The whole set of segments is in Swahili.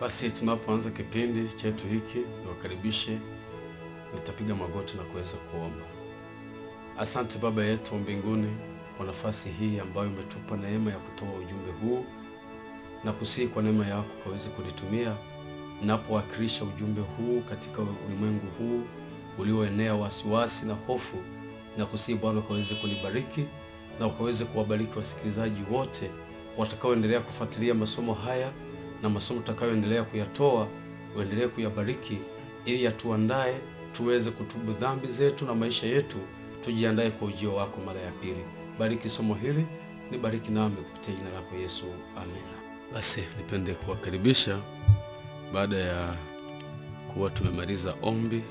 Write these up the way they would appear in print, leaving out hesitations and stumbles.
Basi tunapoanza kipindi chetu hiki, niwakaribishe, nitapiga magoti na kuweza kuomba. Asante Baba yetu wa mbinguni kwa nafasi hii ambayo umetupa neema ya kutoa ujumbe huu, na kusihi kwa neema yako kaweze kulitumia ninapowakilisha ujumbe huu katika ulimwengu huu ulioenea wasiwasi na hofu, na kusihi Bwana kaweze kunibariki na ukaweze kuwabariki wasikilizaji wote watakaoendelea kufuatilia masomo haya na masomo tutakayoendelea kuyatoa. Uendelee kuyabariki ili yatuandae tuweze kutubu dhambi zetu na maisha yetu, tujiandae kwa ujio wako mara ya pili. Bariki somo hili, nibariki nami kupitia jina lako Yesu, amen. Basi nipende kuwakaribisha. Baada ya kuwa tumemaliza ombi,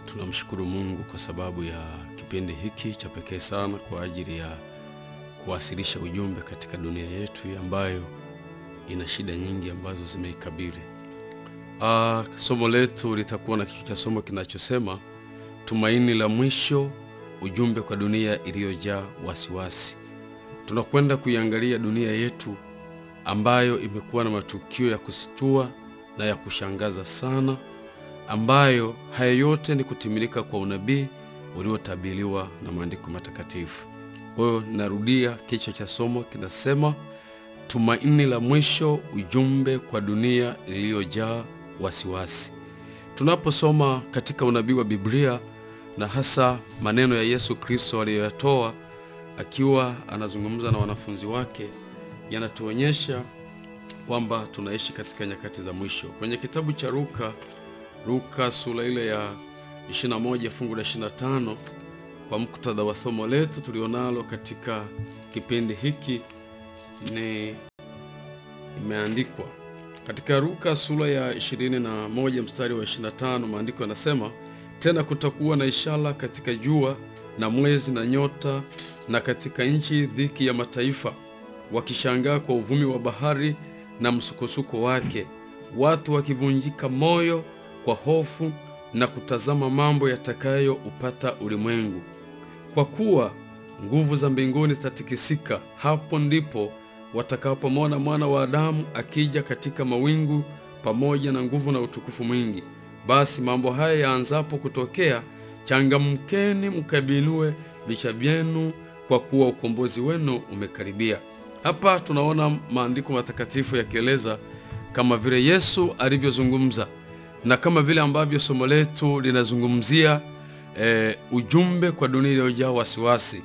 tunamshukuru Mungu kwa sababu ya kipindi hiki cha pekee sana kwa ajili ya kuwasilisha ujumbe katika dunia yetu ambayo ina shida nyingi ambazo zimeikabili. Somo letu litakuwa na kichwa cha somo kinachosema tumaini la mwisho, ujumbe kwa dunia iliyojaa wasiwasi. Tunakwenda kuiangalia dunia yetu ambayo imekuwa na matukio ya kusitua na ya kushangaza sana, ambayo haya yote ni kutimilika kwa unabii uliotabiriwa na maandiko matakatifu. Kwa hiyo narudia, kichwa cha somo kinasema tumaini la mwisho, ujumbe kwa dunia iliyojaa wasiwasi. Tunaposoma katika unabii wa Biblia na hasa maneno ya Yesu Kristo aliyoyatoa akiwa anazungumza na wanafunzi wake, yanatuonyesha kwamba tunaishi katika nyakati za mwisho. Kwenye kitabu cha Luka sura ile ya 21 fungu la 25, kwa muktadha wa somo letu tulionalo katika kipindi hiki, imeandikwa katika Luka sura ya 21 mstari wa 25. Maandiko yanasema, tena kutakuwa na ishara katika jua na mwezi na nyota, na katika nchi dhiki ya mataifa, wakishangaa kwa uvumi wa bahari na msukosuko wake, watu wakivunjika moyo kwa hofu na kutazama mambo yatakayo upata ulimwengu, kwa kuwa nguvu za mbinguni zitatikisika. Hapo ndipo watakapomwona Mwana wa Adamu akija katika mawingu pamoja na nguvu na utukufu mwingi. Basi mambo haya yaanzapo kutokea, changamkeni mkabinue vichwa vyenu, kwa kuwa ukombozi wenu umekaribia. Hapa tunaona maandiko matakatifu yakieleza kama vile Yesu alivyozungumza, na kama vile ambavyo somo letu linazungumzia ujumbe kwa dunia iliyojaa wasiwasi.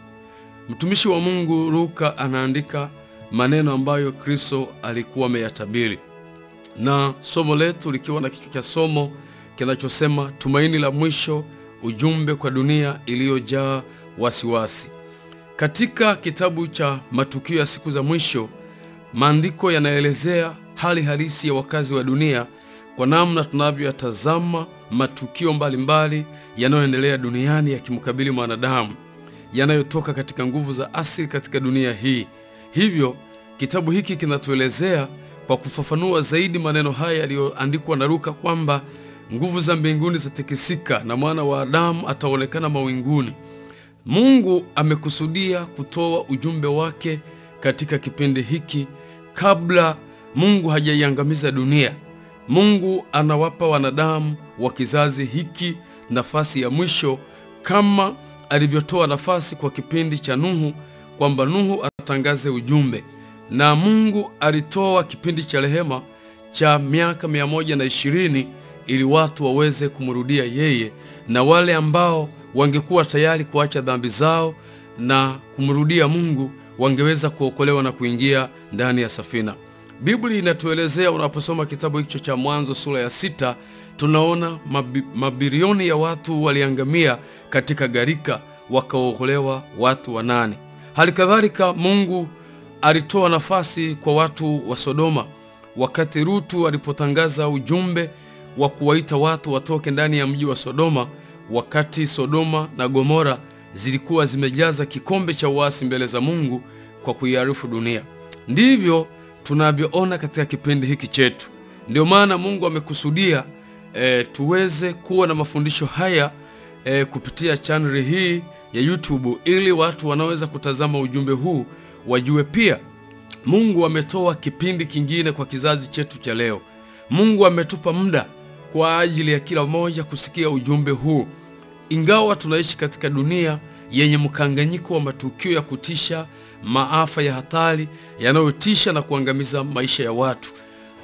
Mtumishi wa Mungu Luka anaandika maneno ambayo Kristo alikuwa ameyatabiri, na somo letu likiwa na kichwa cha somo kinachosema tumaini la mwisho, ujumbe kwa dunia iliyojaa wasiwasi. Katika kitabu cha matukio ya siku za mwisho, maandiko yanaelezea hali halisi ya wakazi wa dunia kwa namna tunavyoyatazama matukio mbalimbali yanayoendelea duniani yakimkabili mwanadamu, yanayotoka katika nguvu za asili katika dunia hii. Hivyo kitabu hiki kinatuelezea kwa kufafanua zaidi maneno haya yaliyoandikwa na Luka kwamba nguvu za mbinguni zitatikisika na Mwana wa Adamu ataonekana mawinguni. Mungu amekusudia kutoa ujumbe wake katika kipindi hiki kabla Mungu hajaiangamiza dunia. Mungu anawapa wanadamu wa kizazi hiki nafasi ya mwisho, kama alivyotoa nafasi kwa kipindi cha Nuhu, kwamba Nuhu atangaze ujumbe. Na Mungu alitoa kipindi cha rehema cha miaka 120 ili watu waweze kumrudia yeye, na wale ambao wangekuwa tayari kuacha dhambi zao na kumrudia Mungu wangeweza kuokolewa na kuingia ndani ya safina. Biblia inatuelezea, unaposoma kitabu hicho cha Mwanzo sura ya 6, tunaona mabilioni ya watu waliangamia katika gharika, wakaokolewa watu 8. Halikadhalika Mungu alitoa nafasi kwa watu wa Sodoma wakati Lutu alipotangaza ujumbe wa kuwaita watu watoke ndani ya mji wa Sodoma, wakati Sodoma na Gomora zilikuwa zimejaza kikombe cha uasi mbele za Mungu kwa kuiarifu dunia. Ndivyo tunavyoona katika kipindi hiki chetu. Ndio maana Mungu amekusudia tuweze kuwa na mafundisho haya kupitia channel hii ya YouTube, ili watu wanaweza kutazama ujumbe huu wajue pia Mungu ametoa kipindi kingine kwa kizazi chetu cha leo. Mungu ametupa muda kwa ajili ya kila mmoja kusikia ujumbe huu. Ingawa tunaishi katika dunia yenye mkanganyiko wa matukio ya kutisha, maafa ya hatari yanayotisha na kuangamiza maisha ya watu.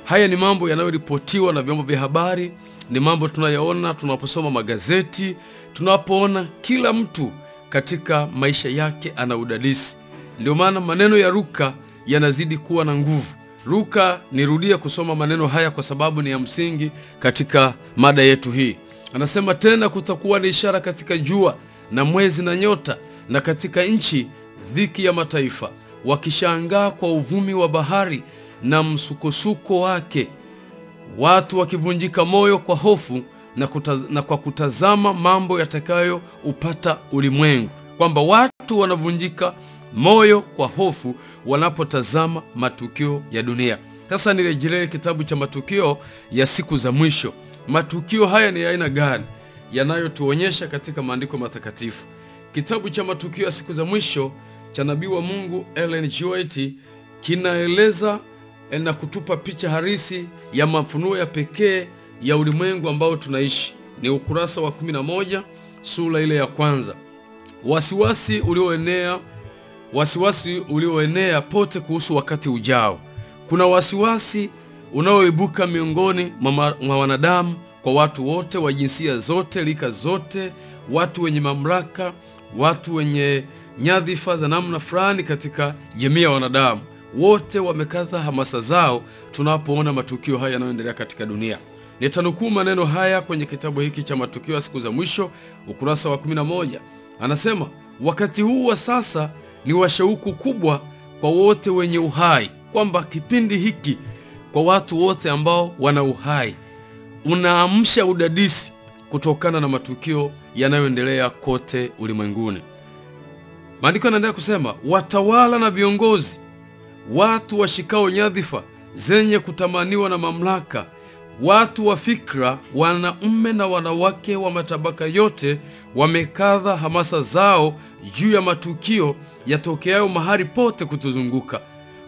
Haya ni mambo yanayoripotiwa na vyombo vya habari, ni mambo tunayaona tunaposoma magazeti, tunapoona kila mtu katika maisha yake ana udadisi. Ndio maana maneno ya Luka yanazidi kuwa na nguvu. Luka, nirudia kusoma maneno haya kwa sababu ni ya msingi katika mada yetu hii. Anasema, tena kutakuwa na ishara katika jua na mwezi na nyota, na katika nchi dhiki ya mataifa, wakishangaa kwa uvumi wa bahari na msukosuko wake, watu wakivunjika moyo kwa hofu na kwa kutazama mambo yatakayo upata ulimwengu. Kwamba watu wanavunjika moyo kwa hofu wanapotazama matukio ya dunia. Sasa nirejelee kitabu cha matukio ya siku za mwisho. Matukio haya ni aina gani yanayotuonyesha katika maandiko matakatifu? Kitabu cha matukio ya siku za mwisho cha nabii wa Mungu Ellen G. White kinaeleza na kutupa picha halisi ya mafunuo ya pekee ya ulimwengu ambao tunaishi. Ni ukurasa wa 11, sura ile ya kwanza. Wasiwasi ulioenea pote kuhusu wakati ujao. Kuna wasiwasi unaoibuka miongoni mwa wanadamu, kwa watu wote wa jinsia zote, rika zote, watu wenye mamlaka, watu wenye nyadhifa za namna fulani katika jamii ya wanadamu. Wote wamekaza hamasa zao tunapoona matukio haya yanayoendelea katika dunia. Nitanukuu maneno haya kwenye kitabu hiki cha matukio ya siku za mwisho, ukurasa wa 11. Anasema, wakati huu wa sasa ni wa shauku kubwa kwa wote wenye uhai. Kwamba kipindi hiki kwa watu wote ambao wana uhai unaamsha udadisi kutokana na matukio yanayoendelea kote ulimwenguni. Maandiko yanaendelea kusema, watawala na viongozi, watu washikao nyadhifa zenye kutamaniwa na mamlaka, watu wa fikra, wanaume na wanawake wa matabaka yote wamekadha hamasa zao juu ya matukio yatokeayo mahali pote kutuzunguka.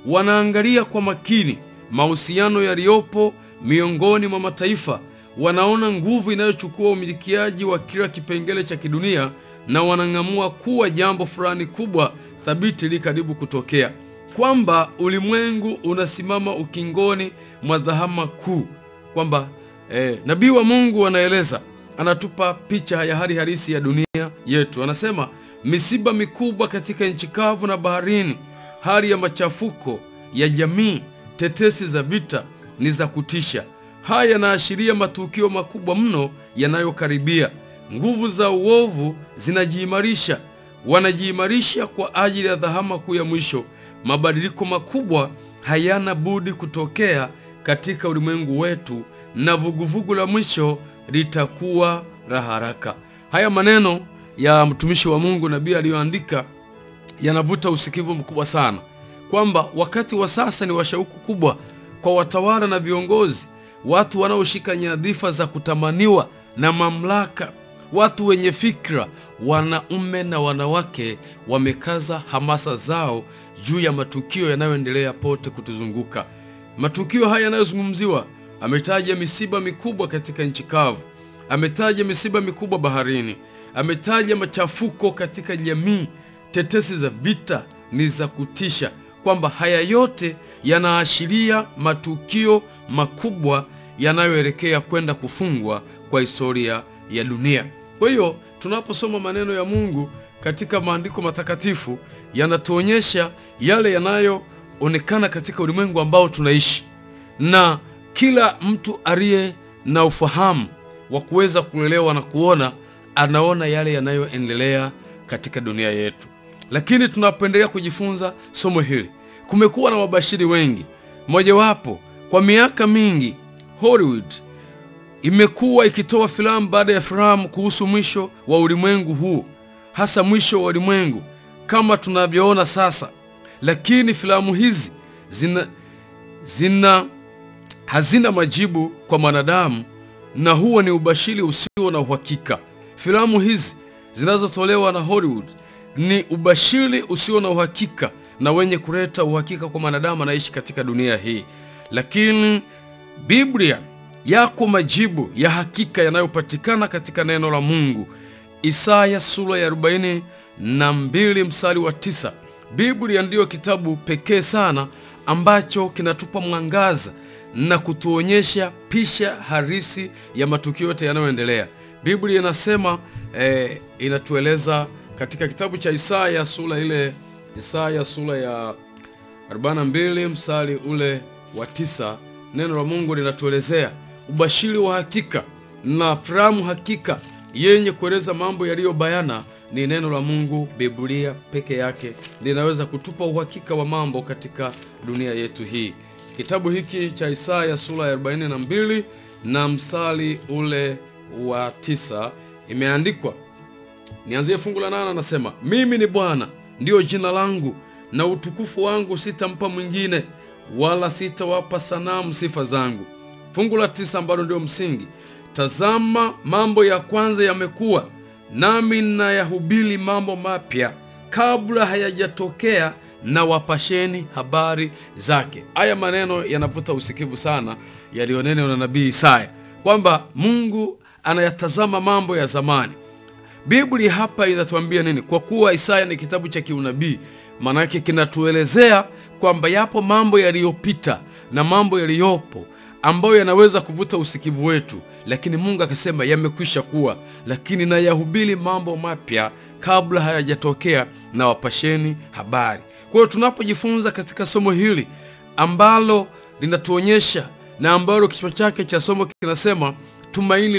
Wanaangalia kwa makini mahusiano yaliyopo miongoni mwa mataifa. Wanaona nguvu inayochukua umilikiaji wa kila kipengele cha kidunia, na wanang'amua kuwa jambo fulani kubwa thabiti li karibu kutokea. Kwamba ulimwengu unasimama ukingoni mwa dhahama kuu. Kwamba nabii wa Mungu anaeleza, anatupa picha ya hali halisi ya dunia yetu. Anasema, misiba mikubwa katika nchi kavu na baharini, hali ya machafuko ya jamii, tetesi za vita ni za kutisha. Haya yanaashiria matukio makubwa mno yanayokaribia. Nguvu za uovu zinajiimarisha, wanajiimarisha kwa ajili ya dhahama kuu ya mwisho. Mabadiliko makubwa hayana budi kutokea katika ulimwengu wetu, na vuguvugu la mwisho litakuwa la haraka. Haya maneno ya mtumishi wa Mungu nabii aliyoandika yanavuta usikivu mkubwa sana, kwamba wakati wa sasa ni wa shauku kubwa kwa watawala na viongozi, watu wanaoshika nyadhifa za kutamaniwa na mamlaka, watu wenye fikra, wanaume na wanawake wamekaza hamasa zao juu ya matukio yanayoendelea pote kutuzunguka. Matukio haya yanayozungumziwa, ametaja misiba mikubwa katika nchi kavu, ametaja misiba mikubwa baharini, ametaja machafuko katika jamii, tetesi za vita ni za kutisha. Kwamba haya yote yanaashiria matukio makubwa yanayoelekea kwenda kufungwa kwa historia ya dunia. Kwa hiyo tunaposoma maneno ya Mungu katika maandiko matakatifu, yanatuonyesha yale yanayoonekana katika ulimwengu ambao tunaishi, na kila mtu aliye na ufahamu wa kuweza kuelewa na kuona, anaona yale yanayoendelea katika dunia yetu. Lakini tunapoendelea kujifunza somo hili, kumekuwa na wabashiri wengi. Mojawapo, kwa miaka mingi Hollywood imekuwa ikitoa filamu baada ya filamu kuhusu mwisho wa ulimwengu huu, hasa mwisho wa ulimwengu kama tunavyoona sasa. Lakini filamu hizi hazina majibu kwa mwanadamu, na huo ni ubashiri usio na uhakika. Filamu hizi zinazotolewa na Hollywood ni ubashiri usio na uhakika na wenye kuleta uhakika kwa mwanadamu anaishi katika dunia hii. Lakini Biblia yako majibu ya hakika yanayopatikana katika neno la Mungu. Isaya sura ya 42 mstari wa 9. Biblia ndiyo kitabu pekee sana ambacho kinatupa mwangaza na kutuonyesha picha halisi ya matukio yote yanayoendelea. Biblia inasema inatueleza katika kitabu cha Isaya sura ya 42 mstari ule wa 9, neno la Mungu linatuelezea ubashiri wa hakika na fahamu hakika yenye kueleza mambo yaliyo bayana. Ni neno la Mungu. Biblia peke yake linaweza kutupa uhakika wa mambo katika dunia yetu hii. Kitabu hiki cha Isaya sura ya 42 na mstari ule wa 9 imeandikwa. Nianzie fungu la 8, anasema, mimi ni Bwana, ndio jina langu, na utukufu wangu sitampa mwingine, wala sitawapa sanamu sifa zangu. Fungu la 9 ambalo ndio msingi, tazama mambo ya kwanza yamekuwa, nami nayahubiri mambo mapya, kabla hayajatokea na wapasheni habari zake. Haya maneno yanavuta usikivu sana, yalionenwa na nabii Isaya kwamba Mungu anayatazama mambo ya zamani. Biblia hapa inatuambia nini? Kwa kuwa Isaya ni kitabu cha kiunabii, maana yake kinatuelezea kwamba yapo mambo yaliyopita na mambo yaliyopo ambayo yanaweza kuvuta usikivu wetu, lakini Mungu akasema yamekwisha kuwa, lakini nayahubiri mambo mapya kabla hayajatokea na wapasheni habari. Kwa hiyo tunapojifunza katika somo hili ambalo linatuonyesha na ambalo kichwa chake cha somo kinasema tumaini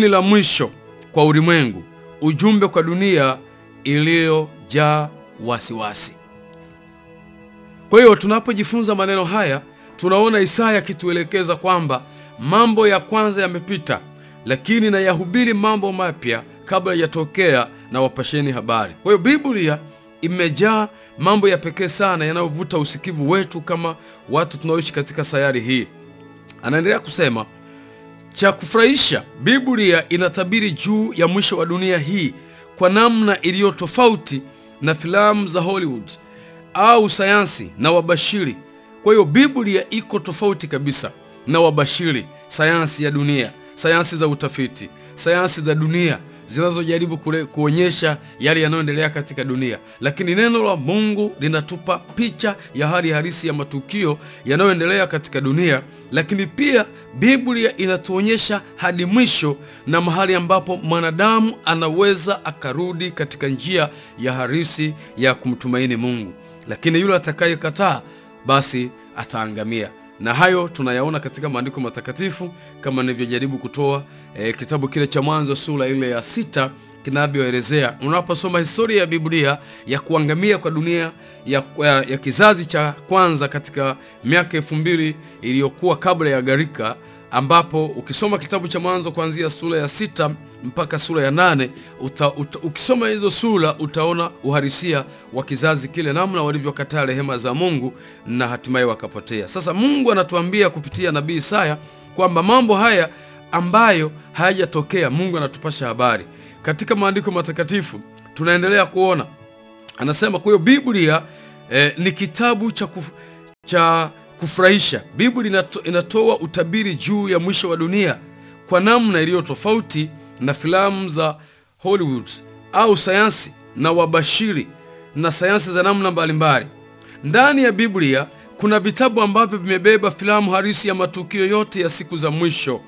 la mwisho kwa ulimwengu, ujumbe kwa dunia iliyojaa wasiwasi. Kwa hiyo tunapojifunza maneno haya, tunaona Isaya akituelekeza kwamba mambo ya kwanza yamepita, lakini nayahubiri mambo mapya kabla yatokea na wapasheni habari. Kwa hiyo Biblia imejaa mambo ya pekee sana yanayovuta usikivu wetu kama watu tunaoishi katika sayari hii. Anaendelea kusema, cha kufurahisha, Biblia inatabiri juu ya mwisho wa dunia hii kwa namna iliyo tofauti na filamu za Hollywood au sayansi na wabashiri. Kwa hiyo Biblia iko tofauti kabisa na wabashiri, sayansi ya dunia, sayansi za utafiti, sayansi za dunia zinazojaribu kuonyesha yale yanayoendelea katika dunia. Lakini neno la Mungu linatupa picha ya hali halisi ya matukio yanayoendelea katika dunia, lakini pia Biblia inatuonyesha hadi mwisho na mahali ambapo mwanadamu anaweza akarudi katika njia ya halisi ya kumtumaini Mungu. Lakini yule atakayekataa basi ataangamia. Na hayo tunayaona katika maandiko matakatifu kama nilivyojaribu kutoa kitabu kile cha Mwanzo sura ile ya 6 kinavyoelezea. Unaposoma historia ya Biblia ya kuangamia kwa dunia ya kizazi cha kwanza katika miaka 2000 iliyokuwa kabla ya gharika, ambapo ukisoma kitabu cha Mwanzo kuanzia sura ya 6 mpaka sura ya 8, ukisoma hizo sura utaona uhalisia wa kizazi kile, namna walivyokataa rehema za Mungu na hatimaye wakapotea. Sasa Mungu anatuambia kupitia nabii Isaya kwamba mambo haya ambayo hayajatokea, Mungu anatupasha habari. Katika maandiko matakatifu tunaendelea kuona, anasema kwa hiyo Biblia ni kitabu cha kufurahisha. Biblia inatoa utabiri juu ya mwisho wa dunia kwa namna iliyo tofauti na filamu za Hollywood au sayansi na wabashiri na sayansi za namna mbalimbali. Ndani ya Biblia kuna vitabu ambavyo vimebeba filamu halisi ya matukio yote ya siku za mwisho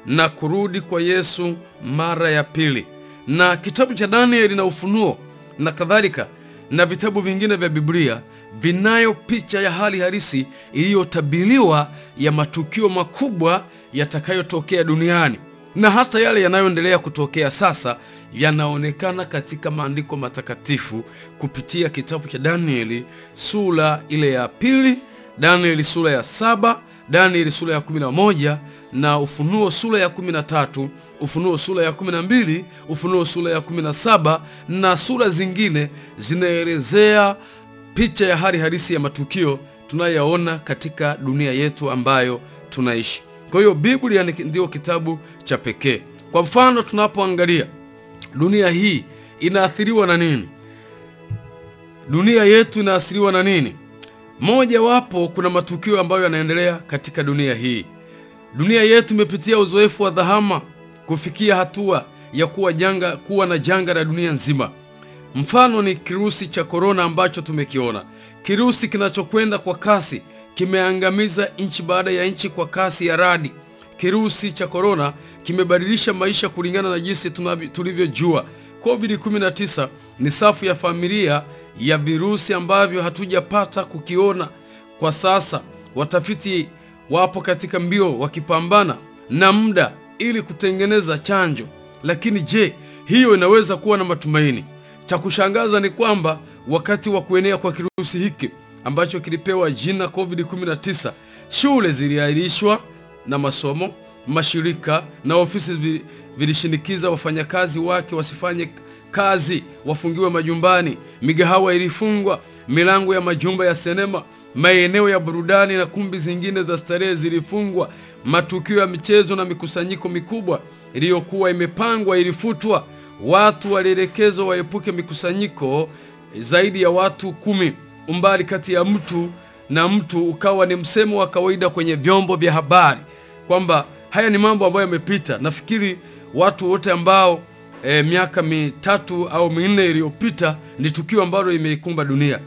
na kurudi kwa Yesu mara ya pili, na kitabu cha Danieli na Ufunuo na kadhalika, na vitabu vingine vya Biblia vinayo picha ya hali halisi iliyotabiriwa ya matukio makubwa yatakayotokea duniani, na hata yale yanayoendelea kutokea sasa yanaonekana katika maandiko matakatifu kupitia kitabu cha Danieli sura ile ya 2, Danieli sura ya 7, Danieli sura ya 11 na Ufunuo sura ya 13, Ufunuo sura ya 12, Ufunuo sura ya 17 na sura zingine zinaelezea picha ya hali halisi ya matukio tunayoona katika dunia yetu ambayo tunaishi. Kwa hiyo Biblia ndio kitabu cha pekee. Kwa mfano, tunapoangalia dunia hii inaathiriwa na nini? Dunia yetu inaathiriwa na nini? Moja wapo kuna matukio ambayo yanaendelea katika dunia hii. Dunia yetu imepitia uzoefu wa dhahama kufikia hatua ya kuwa na janga la dunia nzima. Mfano ni kirusi cha korona ambacho tumekiona. Kirusi kinachokwenda kwa kasi, kimeangamiza nchi baada ya nchi kwa kasi ya radi. Kirusi cha korona kimebadilisha maisha kulingana na jinsi tulivyojua. COVID-19 ni safu ya familia ya virusi ambavyo hatujapata kukiona kwa sasa. Watafiti wapo katika mbio wakipambana na muda ili kutengeneza chanjo. Lakini je, hiyo inaweza kuwa na matumaini? Cha kushangaza ni kwamba wakati wa kuenea kwa kirusi hiki ambacho kilipewa jina COVID-19, shule ziliahirishwa na masomo, mashirika na ofisi vilishinikiza wafanyakazi wake wasifanye kazi, wafungiwe majumbani. Migahawa ilifungwa, milango ya majumba ya sinema, maeneo ya burudani na kumbi zingine za starehe zilifungwa. Matukio ya michezo na mikusanyiko mikubwa iliyokuwa imepangwa ilifutwa. Watu walielekezwa waepuke mikusanyiko zaidi ya watu 10. Umbali kati ya mtu na mtu ukawa ni msemo wa kawaida kwenye vyombo vya habari, kwamba haya ni mambo ambayo yamepita. Nafikiri watu wote ambao miaka 3 au 4 iliyopita ni tukio ambalo limeikumba dunia,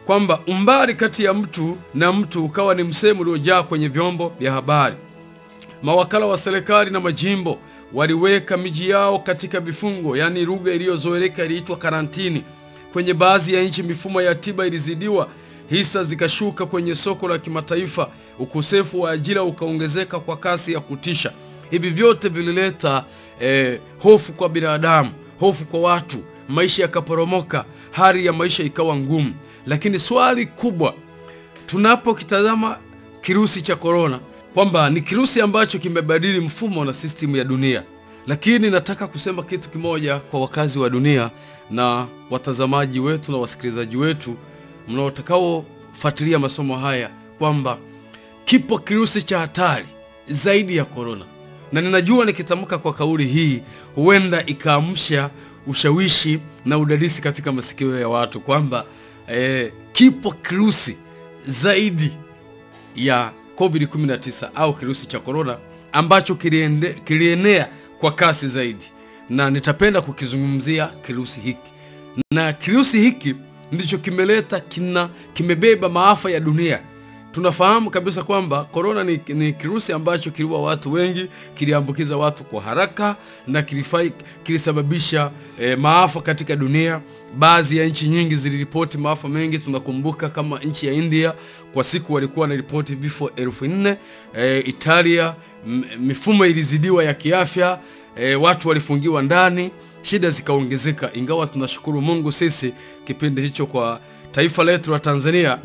kwamba umbali kati ya mtu na mtu ukawa ni msemo uliojaa kwenye vyombo vya habari. Mawakala wa serikali na majimbo waliweka miji yao katika vifungo, yani lugha iliyozoeleka iliitwa karantini. Kwenye baadhi ya nchi mifumo ya tiba ilizidiwa, hisa zikashuka kwenye soko la kimataifa, ukosefu wa ajira ukaongezeka kwa kasi ya kutisha. Hivi vyote vilileta hofu kwa binadamu, hofu kwa watu, maisha yakaporomoka, hali ya maisha ikawa ngumu. Lakini swali kubwa tunapokitazama kirusi cha korona, kwamba ni kirusi ambacho kimebadili mfumo na system ya dunia. Lakini nataka kusema kitu kimoja kwa wakazi wa dunia na watazamaji wetu na wasikilizaji wetu mnaotakao fuatilia masomo haya, kwamba kipo kirusi cha hatari zaidi ya korona. Na ninajua nikitamka kwa kauli hii huenda ikaamsha ushawishi na udadisi katika masikio ya watu, kwamba kipo kirusi zaidi ya COVID-19 au kirusi cha korona ambacho kilienea kwa kasi zaidi, na nitapenda kukizungumzia kirusi hiki. Na kirusi hiki ndicho kimebeba maafa ya dunia. Tunafahamu kabisa kwamba korona ni kirusi ambacho kiliua watu wengi, kiliambukiza watu kwa haraka na kilisababisha maafa katika dunia. Baadhi ya nchi nyingi ziliripoti maafa mengi. Tunakumbuka kama nchi ya India kwa siku walikuwa wanaripoti vifo 4,000. Italia mifumo ilizidiwa ya kiafya, watu walifungiwa ndani, shida zikaongezeka. Ingawa tunashukuru Mungu sisi kipindi hicho kwa taifa letu la Tanzania,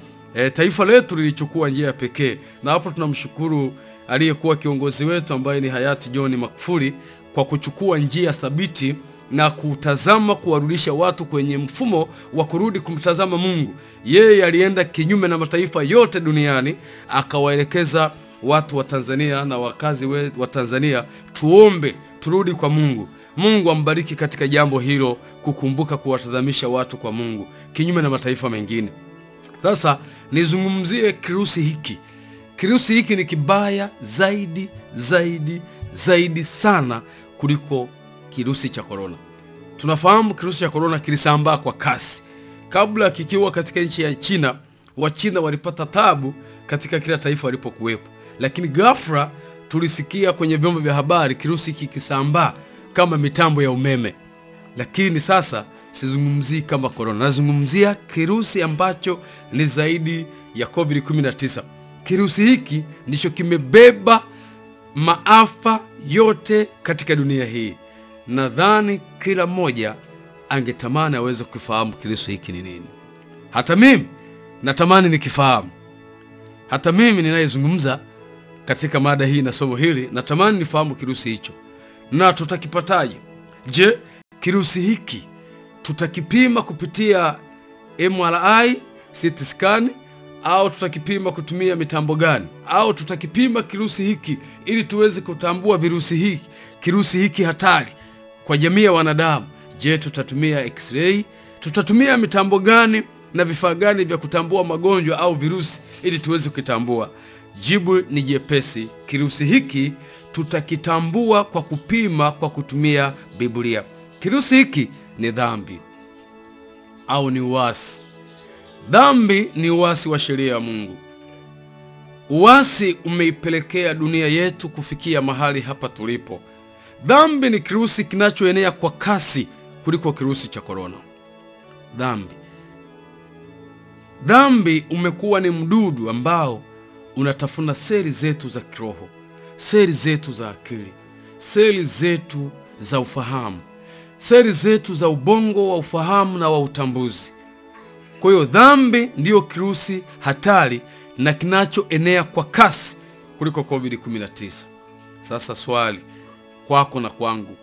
taifa letu lilichukua njia pekee, na hapo tunamshukuru aliyekuwa kiongozi wetu ambaye ni hayati John Magufuli kwa kuchukua njia thabiti na kutazama kuwarudisha watu kwenye mfumo wa kurudi kumtazama Mungu. Yeye alienda kinyume na mataifa yote duniani, akawaelekeza watu wa Tanzania na wakazi wa Tanzania tuombe, turudi kwa Mungu. Mungu ambariki katika jambo hilo, kukumbuka kuwatazamisha watu kwa Mungu kinyume na mataifa mengine. Sasa nizungumzie kirusi hiki. Kirusi hiki ni kibaya zaidi sana kuliko kirusi cha korona. Tunafahamu kirusi cha korona kilisambaa kwa kasi. Kabla kikiwa katika nchi ya China, Wachina walipata tabu katika kila taifa walipokuwepo. Lakini ghafla tulisikia kwenye vyombo vya habari kirusi hiki kisambaa kama mitambo ya umeme. Lakini sasa sizungumzii kama korona, nazungumzia kirusi ambacho ni zaidi ya COVID-19. Kirusi hiki ndicho kimebeba maafa yote katika dunia hii. Nadhani kila mmoja angetamani aweze kufahamu kirusi hiki ni nini. Hata mimi natamani nikifahamu. Hata mimi ninayezungumza katika mada hii na somo hili natamani nifahamu kirusi hicho. Na tutakipataje? Je, kirusi hiki tutakipima kupitia MRI, CT scan, au tutakipima kutumia mitambo gani? Au tutakipima kirusi hiki ili tuweze kutambua kirusi hiki hatari kwa jamii ya wanadamu? Je, tutatumia X-ray? Tutatumia mitambo gani na vifaa gani vya kutambua magonjwa au virusi ili tuweze kutambua? Jibu ni jepesi. Kirusi hiki tutakitambua kwa kupima kwa kutumia Biblia. Kirusi hiki ni dhambi au ni uasi. Dhambi ni uasi wa sheria ya Mungu. Uasi umeipelekea dunia yetu kufikia mahali hapa tulipo. Dhambi ni kirusi kinachoenea kwa kasi kuliko kirusi cha korona. Dhambi umekuwa ni mdudu ambao unatafuna seli zetu za kiroho, seli zetu za akili, seli zetu za ufahamu, seli zetu za ubongo wa ufahamu na wa utambuzi. Kwa hiyo dhambi ndiyo kirusi hatari na kinachoenea kwa kasi kuliko COVID-19. Sasa swali kwako na kwangu,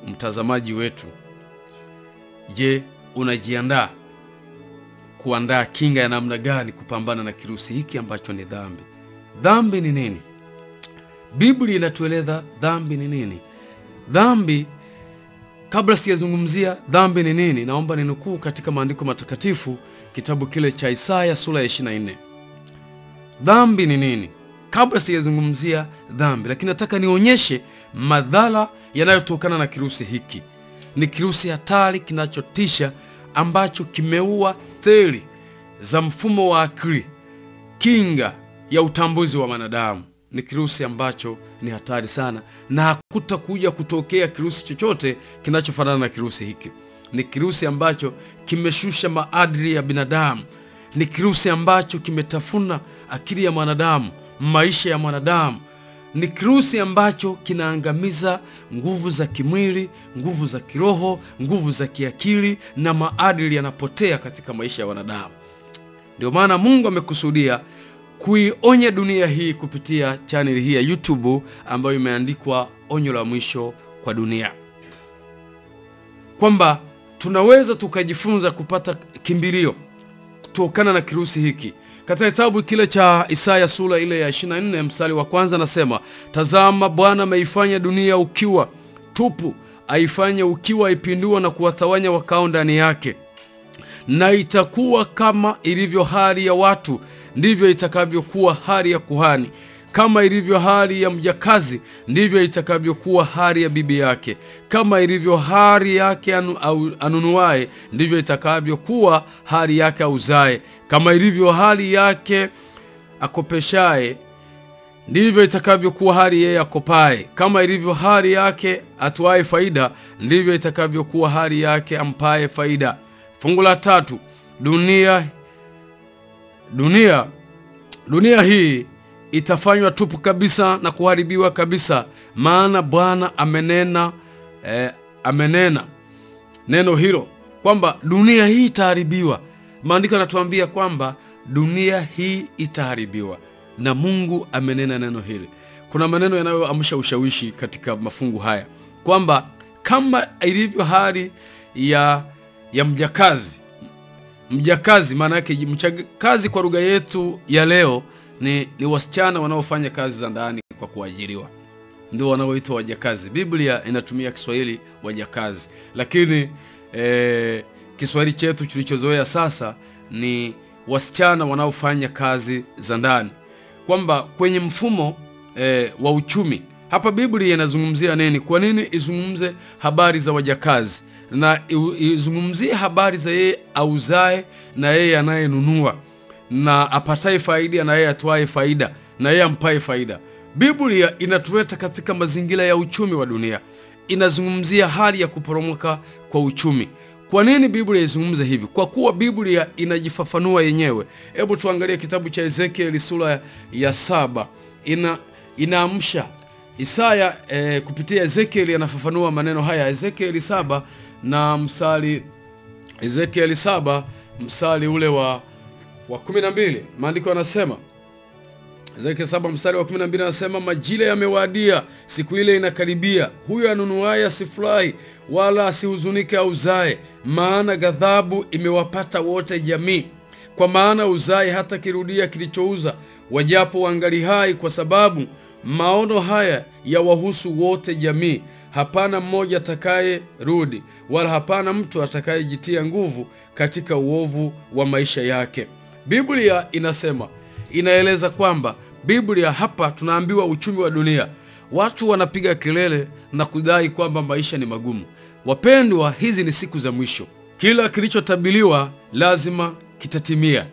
mtazamaji wetu, je, unajiandaa kuandaa kinga ya namna gani kupambana na kirusi hiki ambacho ni dhambi? Dhambi ni nini? Biblia inatueleza dhambi ni nini. Dhambi, kabla sijazungumzia dhambi ni nini, naomba ninukuu katika maandiko matakatifu, kitabu kile cha Isaya sura ya 24. Dhambi ni nini kabla sijazungumzia dhambi, lakini nataka nionyeshe madhara yanayotokana na kirusi hiki. Ni kirusi hatari kinachotisha ambacho kimeua seli za mfumo wa akili, kinga ya utambuzi wa wanadamu. Ni kirusi ambacho ni hatari sana, na hakutakuja kutokea kirusi chochote kinachofanana na kirusi hiki. Ni kirusi ambacho kimeshusha maadili ya binadamu. Ni kirusi ambacho kimetafuna akili ya mwanadamu, maisha ya mwanadamu. Ni kirusi ambacho kinaangamiza nguvu za kimwili, nguvu za kiroho, nguvu za kiakili, na maadili yanapotea katika maisha ya wanadamu. Ndio maana Mungu amekusudia kuionya dunia hii kupitia channel hii ya YouTube ambayo imeandikwa Onyo la Mwisho kwa Dunia, kwamba tunaweza tukajifunza kupata kimbilio kutokana na kirusi hiki. Katika kitabu kile cha Isaya sura ile ya 24 mstari wa kwanza nasema, tazama Bwana ameifanya dunia ukiwa tupu, aifanye ukiwa, aipindua na kuwatawanya wakao ndani yake. Na itakuwa kama ilivyo hali ya watu, ndivyo itakavyokuwa hali ya kuhani. Kama ilivyo hali ya mjakazi, ndivyo itakavyokuwa hali ya bibi yake. Kama ilivyo hali yake anunuaye, ndivyo itakavyokuwa hali yake auzaye. Kama ilivyo hali yake akopeshaye, ndivyo itakavyokuwa hali yeye akopaye. Kama ilivyo hali yake atoaye faida, ndivyo itakavyokuwa hali yake ampaye faida. Fungu la 3, dunia hii itafanywa tupu kabisa na kuharibiwa kabisa, maana Bwana amenena neno hilo kwamba dunia hii itaharibiwa. Maandiko yanatuambia kwamba dunia hii itaharibiwa na Mungu amenena neno hili. Kuna maneno yanayoamsha ushawishi katika mafungu haya kwamba kama ilivyo hali ya mjakazi, maana yake mjakazi kwa lugha yetu ya leo ni wasichana wanaofanya kazi za ndani kwa kuajiriwa, ndio wanaoitwa wajakazi. Biblia inatumia Kiswahili wajakazi, lakini Kiswahili chetu tulichozoea sasa ni wasichana wanaofanya kazi za ndani. Kwamba kwenye mfumo wa uchumi hapa Biblia inazungumzia nini? Kwa nini izungumze habari za wajakazi na izungumzie habari za yeye auzae na yeye anayenunua, na apataye faida na yeye atoaye faida na yeye ampaye faida? Biblia inatuleta katika mazingira ya uchumi wa dunia. Inazungumzia hali ya kuporomoka kwa uchumi. Kwa nini Biblia izungumze hivi? Kwa kuwa Biblia inajifafanua yenyewe. Hebu tuangalie kitabu cha Ezekiel sura ya 7. Inaamsha Isaya kupitia Ezekiel anafafanua maneno haya. Ezekiel 7 na Ezekiel 7 mstari ule wa 12. Maandiko yanasema, Ezekiel 7 mstari wa 12 anasema, majira yamewadia, siku ile inakaribia, huyo anunuaye asifurahi wala asihuzunike auzae, maana ghadhabu imewapata wote jamii. Kwa maana uzae hata kirudia kilichouza, wajapo wangali hai, kwa sababu maono haya yawahusu wote jamii. hapana mmoja atakaye rudi, wala hapana mtu atakayejitia nguvu katika uovu wa maisha yake. Biblia inasema, inaeleza kwamba Biblia hapa tunaambiwa uchumi wa dunia. Watu wanapiga kelele na kudai kwamba maisha ni magumu. Wapendwa, hizi ni siku za mwisho. Kila kilichotabiriwa lazima kitatimia.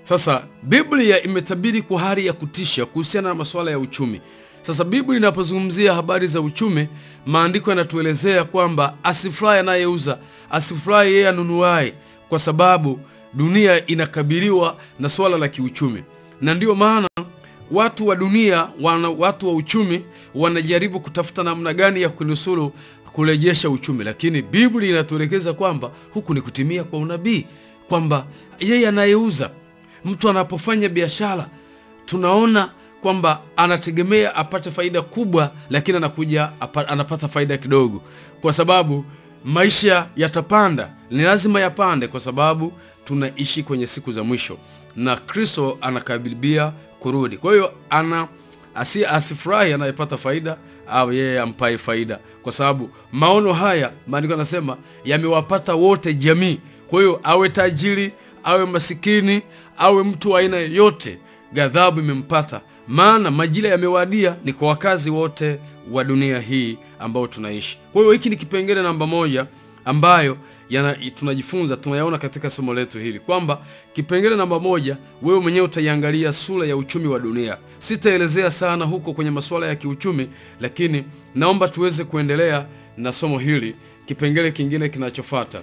Sasa Biblia imetabiri kwa hali ya kutisha kuhusiana na masuala ya uchumi. Sasa Biblia inapozungumzia habari za uchumi, maandiko yanatuelezea kwamba asifurahi anayeuza, asifurahi yeye anunuaye, kwa sababu dunia inakabiliwa na swala la kiuchumi. Na ndio maana watu wa dunia, watu wa uchumi wanajaribu kutafuta namna gani ya kunusuru kurejesha uchumi, lakini Biblia inatuelekeza kwamba huku ni kutimia kwa unabii, kwamba yeye anayeuza, mtu anapofanya biashara, tunaona kwamba anategemea apate faida kubwa, lakini anakuja anapata faida kidogo, kwa sababu maisha yatapanda, ni lazima yapande, kwa sababu tunaishi kwenye siku za mwisho na Kristo anakaribia kurudi. Kwa hiyo asifurahi anayepata faida au yeye ampai faida, kwa sababu maono haya maandiko yanasema yamewapata wote jamii. Kwa hiyo awe tajiri, awe masikini, awe mtu wa aina yoyote, ghadhabu imempata, maana majira yamewadia, ni kwa wakazi wote wa dunia hii ambao tunaishi. Kwa hiyo hiki ni kipengele namba moja ambayo tunajifunza, tunayaona katika somo letu hili, kwamba kipengele namba moja, wewe mwenyewe utaiangalia sura ya uchumi wa dunia. Sitaelezea sana huko kwenye masuala ya kiuchumi, lakini naomba tuweze kuendelea na somo hili. Kipengele kingine kinachofuata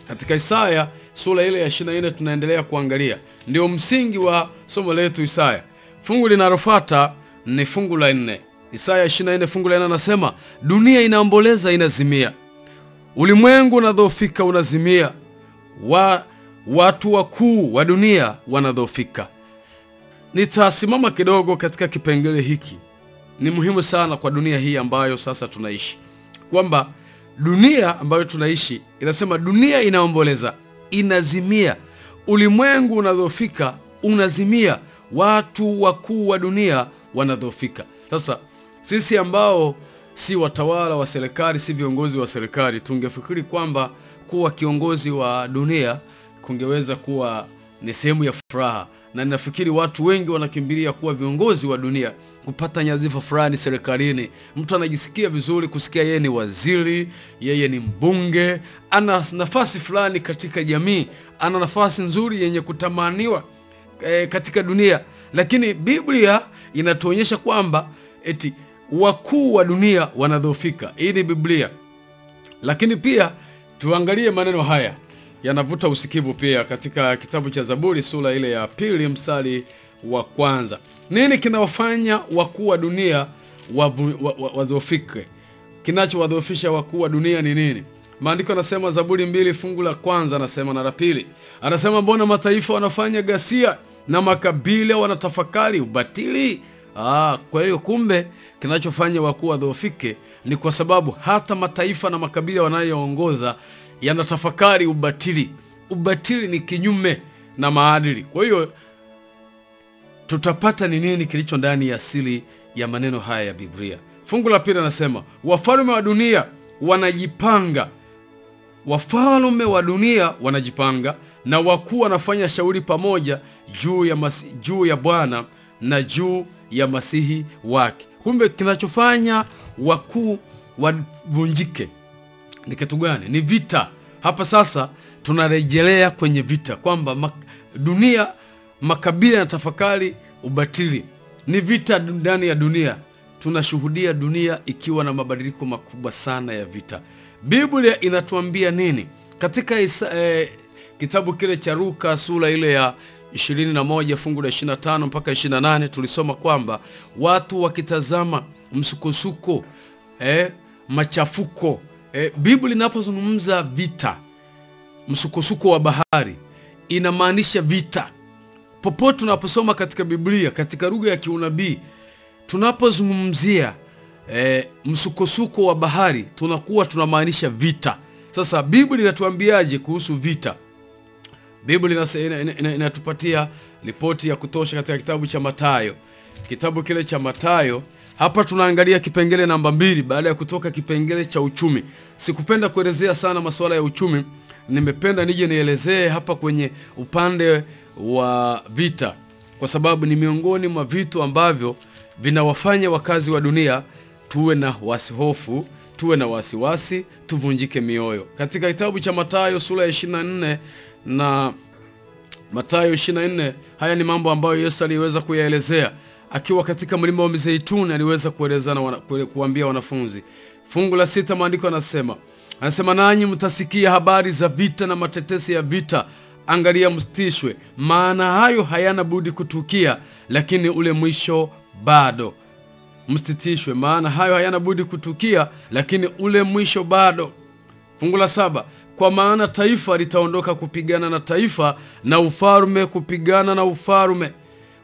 katika Isaya sura ile ya 24 tunaendelea kuangalia, ndio msingi wa somo letu Isaya. Fungu linalofuata ni fungu la 4. Isaya 24 fungu la 4 anasema, dunia inaomboleza, inazimia, ulimwengu unadhoofika, unazimia, watu wakuu wa dunia wanadhoofika. Nitasimama kidogo katika kipengele hiki. Ni muhimu sana kwa dunia hii ambayo sasa tunaishi, kwamba dunia ambayo tunaishi inasema dunia inaomboleza, inazimia, ulimwengu unadhoofika, unazimia, watu wakuu wa dunia wanadhoofika. Sasa sisi ambao si watawala wa serikali, si viongozi wa serikali, tungefikiri kwamba kuwa kiongozi wa dunia kungeweza kuwa ni sehemu ya furaha, na ninafikiri watu wengi wanakimbilia kuwa viongozi wa dunia, kupata nyadhifa fulani serikalini. Mtu anajisikia vizuri kusikia yeye ni waziri, yeye ni mbunge, ana nafasi fulani katika jamii, ana nafasi nzuri yenye kutamaniwa katika dunia. Lakini Biblia inatuonyesha kwamba eti wakuu wa dunia wanadhoofika. Hii ni Biblia. Lakini pia tuangalie maneno haya, yanavuta usikivu pia, katika kitabu cha Zaburi sura ile ya 2 mstari wa 1. Nini kinawafanya wakuu wa dunia wadhoofike? Kinachowadhoofisha wakuu wa dunia ni nini? Maandiko yanasema, Zaburi 2 fungu la 1 anasema na la 2, anasema, mbona mataifa wanafanya ghasia na makabila wanatafakari ubatili? Kwa hiyo kumbe kinachofanya wakuu wadhoofike ni kwa sababu hata mataifa na makabila wanayoongoza yanatafakari ubatili. Ubatili ni kinyume na maadili. Kwa hiyo tutapata ni nini kilicho ndani ya asili ya maneno haya ya Biblia. Fungu la 2 anasema, wafalme wa dunia wanajipanga, wafalme wa dunia wanajipanga, na wakuu wanafanya shauri pamoja juu ya Bwana na juu ya Masihi wake. Kumbe kinachofanya wakuu wavunjike ni kitu gani? Ni vita. Hapa sasa tunarejelea kwenye vita, kwamba dunia, makabila yanatafakari ubatili. Ni vita ndani ya dunia. Tunashuhudia dunia ikiwa na mabadiliko makubwa sana ya vita. Biblia inatuambia nini? Katika kitabu kile cha Luka sura ile ya 21 fungu la 25 mpaka 28 tulisoma kwamba watu wakitazama msukosuko, machafuko. Biblia inapozungumza vita, msukosuko wa bahari, inamaanisha vita. Popote tunaposoma katika Biblia, katika lugha ya kiunabii, tunapozungumzia msukosuko wa bahari, tunakuwa tunamaanisha vita. Sasa Biblia inatuambiaje kuhusu vita? Biblia inatupatia ripoti ya kutosha katika kitabu cha Mathayo. Kitabu kile cha Mathayo Hapa tunaangalia kipengele namba 2 baada ya kutoka kipengele cha uchumi. Sikupenda kuelezea sana masuala ya uchumi, nimependa nije nielezee hapa kwenye upande wa vita, kwa sababu ni miongoni mwa vitu ambavyo vinawafanya wakazi wa dunia tuwe na wasihofu, tuwe na wasiwasi, tuvunjike mioyo. Katika kitabu cha Mathayo sura ya 24 na Mathayo 24, haya ni mambo ambayo Yesu aliweza kuyaelezea akiwa katika mlima wa Mizeituni. Aliweza kuelezana kuambia wanafunzi. Fungu la 6 maandiko anasema nanyi mtasikia habari za vita na matetesi ya vita, angalia msitishwe, maana hayo hayana budi kutukia, lakini ule mwisho bado. Msitishwe, maana hayo hayana budi kutukia, lakini ule mwisho bado. Fungu la 7, kwa maana taifa litaondoka kupigana na taifa, na ufalme kupigana na ufalme.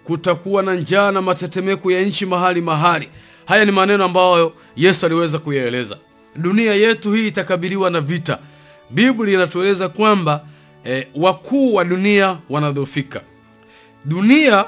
Kutakuwa na njaa na matetemeko ya nchi mahali mahali. Haya ni maneno ambayo Yesu aliweza kuyaeleza. Dunia yetu hii itakabiliwa na vita. Biblia inatueleza kwamba wakuu wa dunia wanadhoofika. Dunia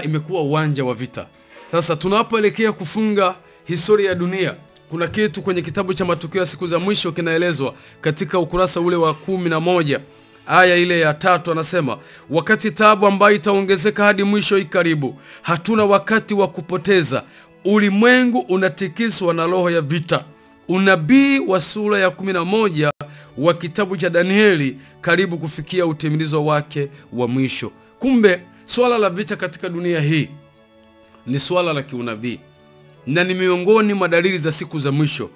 imekuwa uwanja wa vita. Sasa tunapoelekea kufunga historia ya dunia, kuna kitu kwenye kitabu cha Matukio ya Siku za Mwisho kinaelezwa katika ukurasa ule wa 11 aya ile ya 3. Anasema, wakati taabu ambayo itaongezeka hadi mwisho ikaribu, hatuna wakati wa kupoteza. Ulimwengu unatikiswa na roho ya vita. Unabii wa sura ya 11 wa kitabu cha Danieli karibu kufikia utimilizo wake wa mwisho. Kumbe swala la vita katika dunia hii ni swala la kiunabii na ni miongoni mwa dalili za siku za mwisho.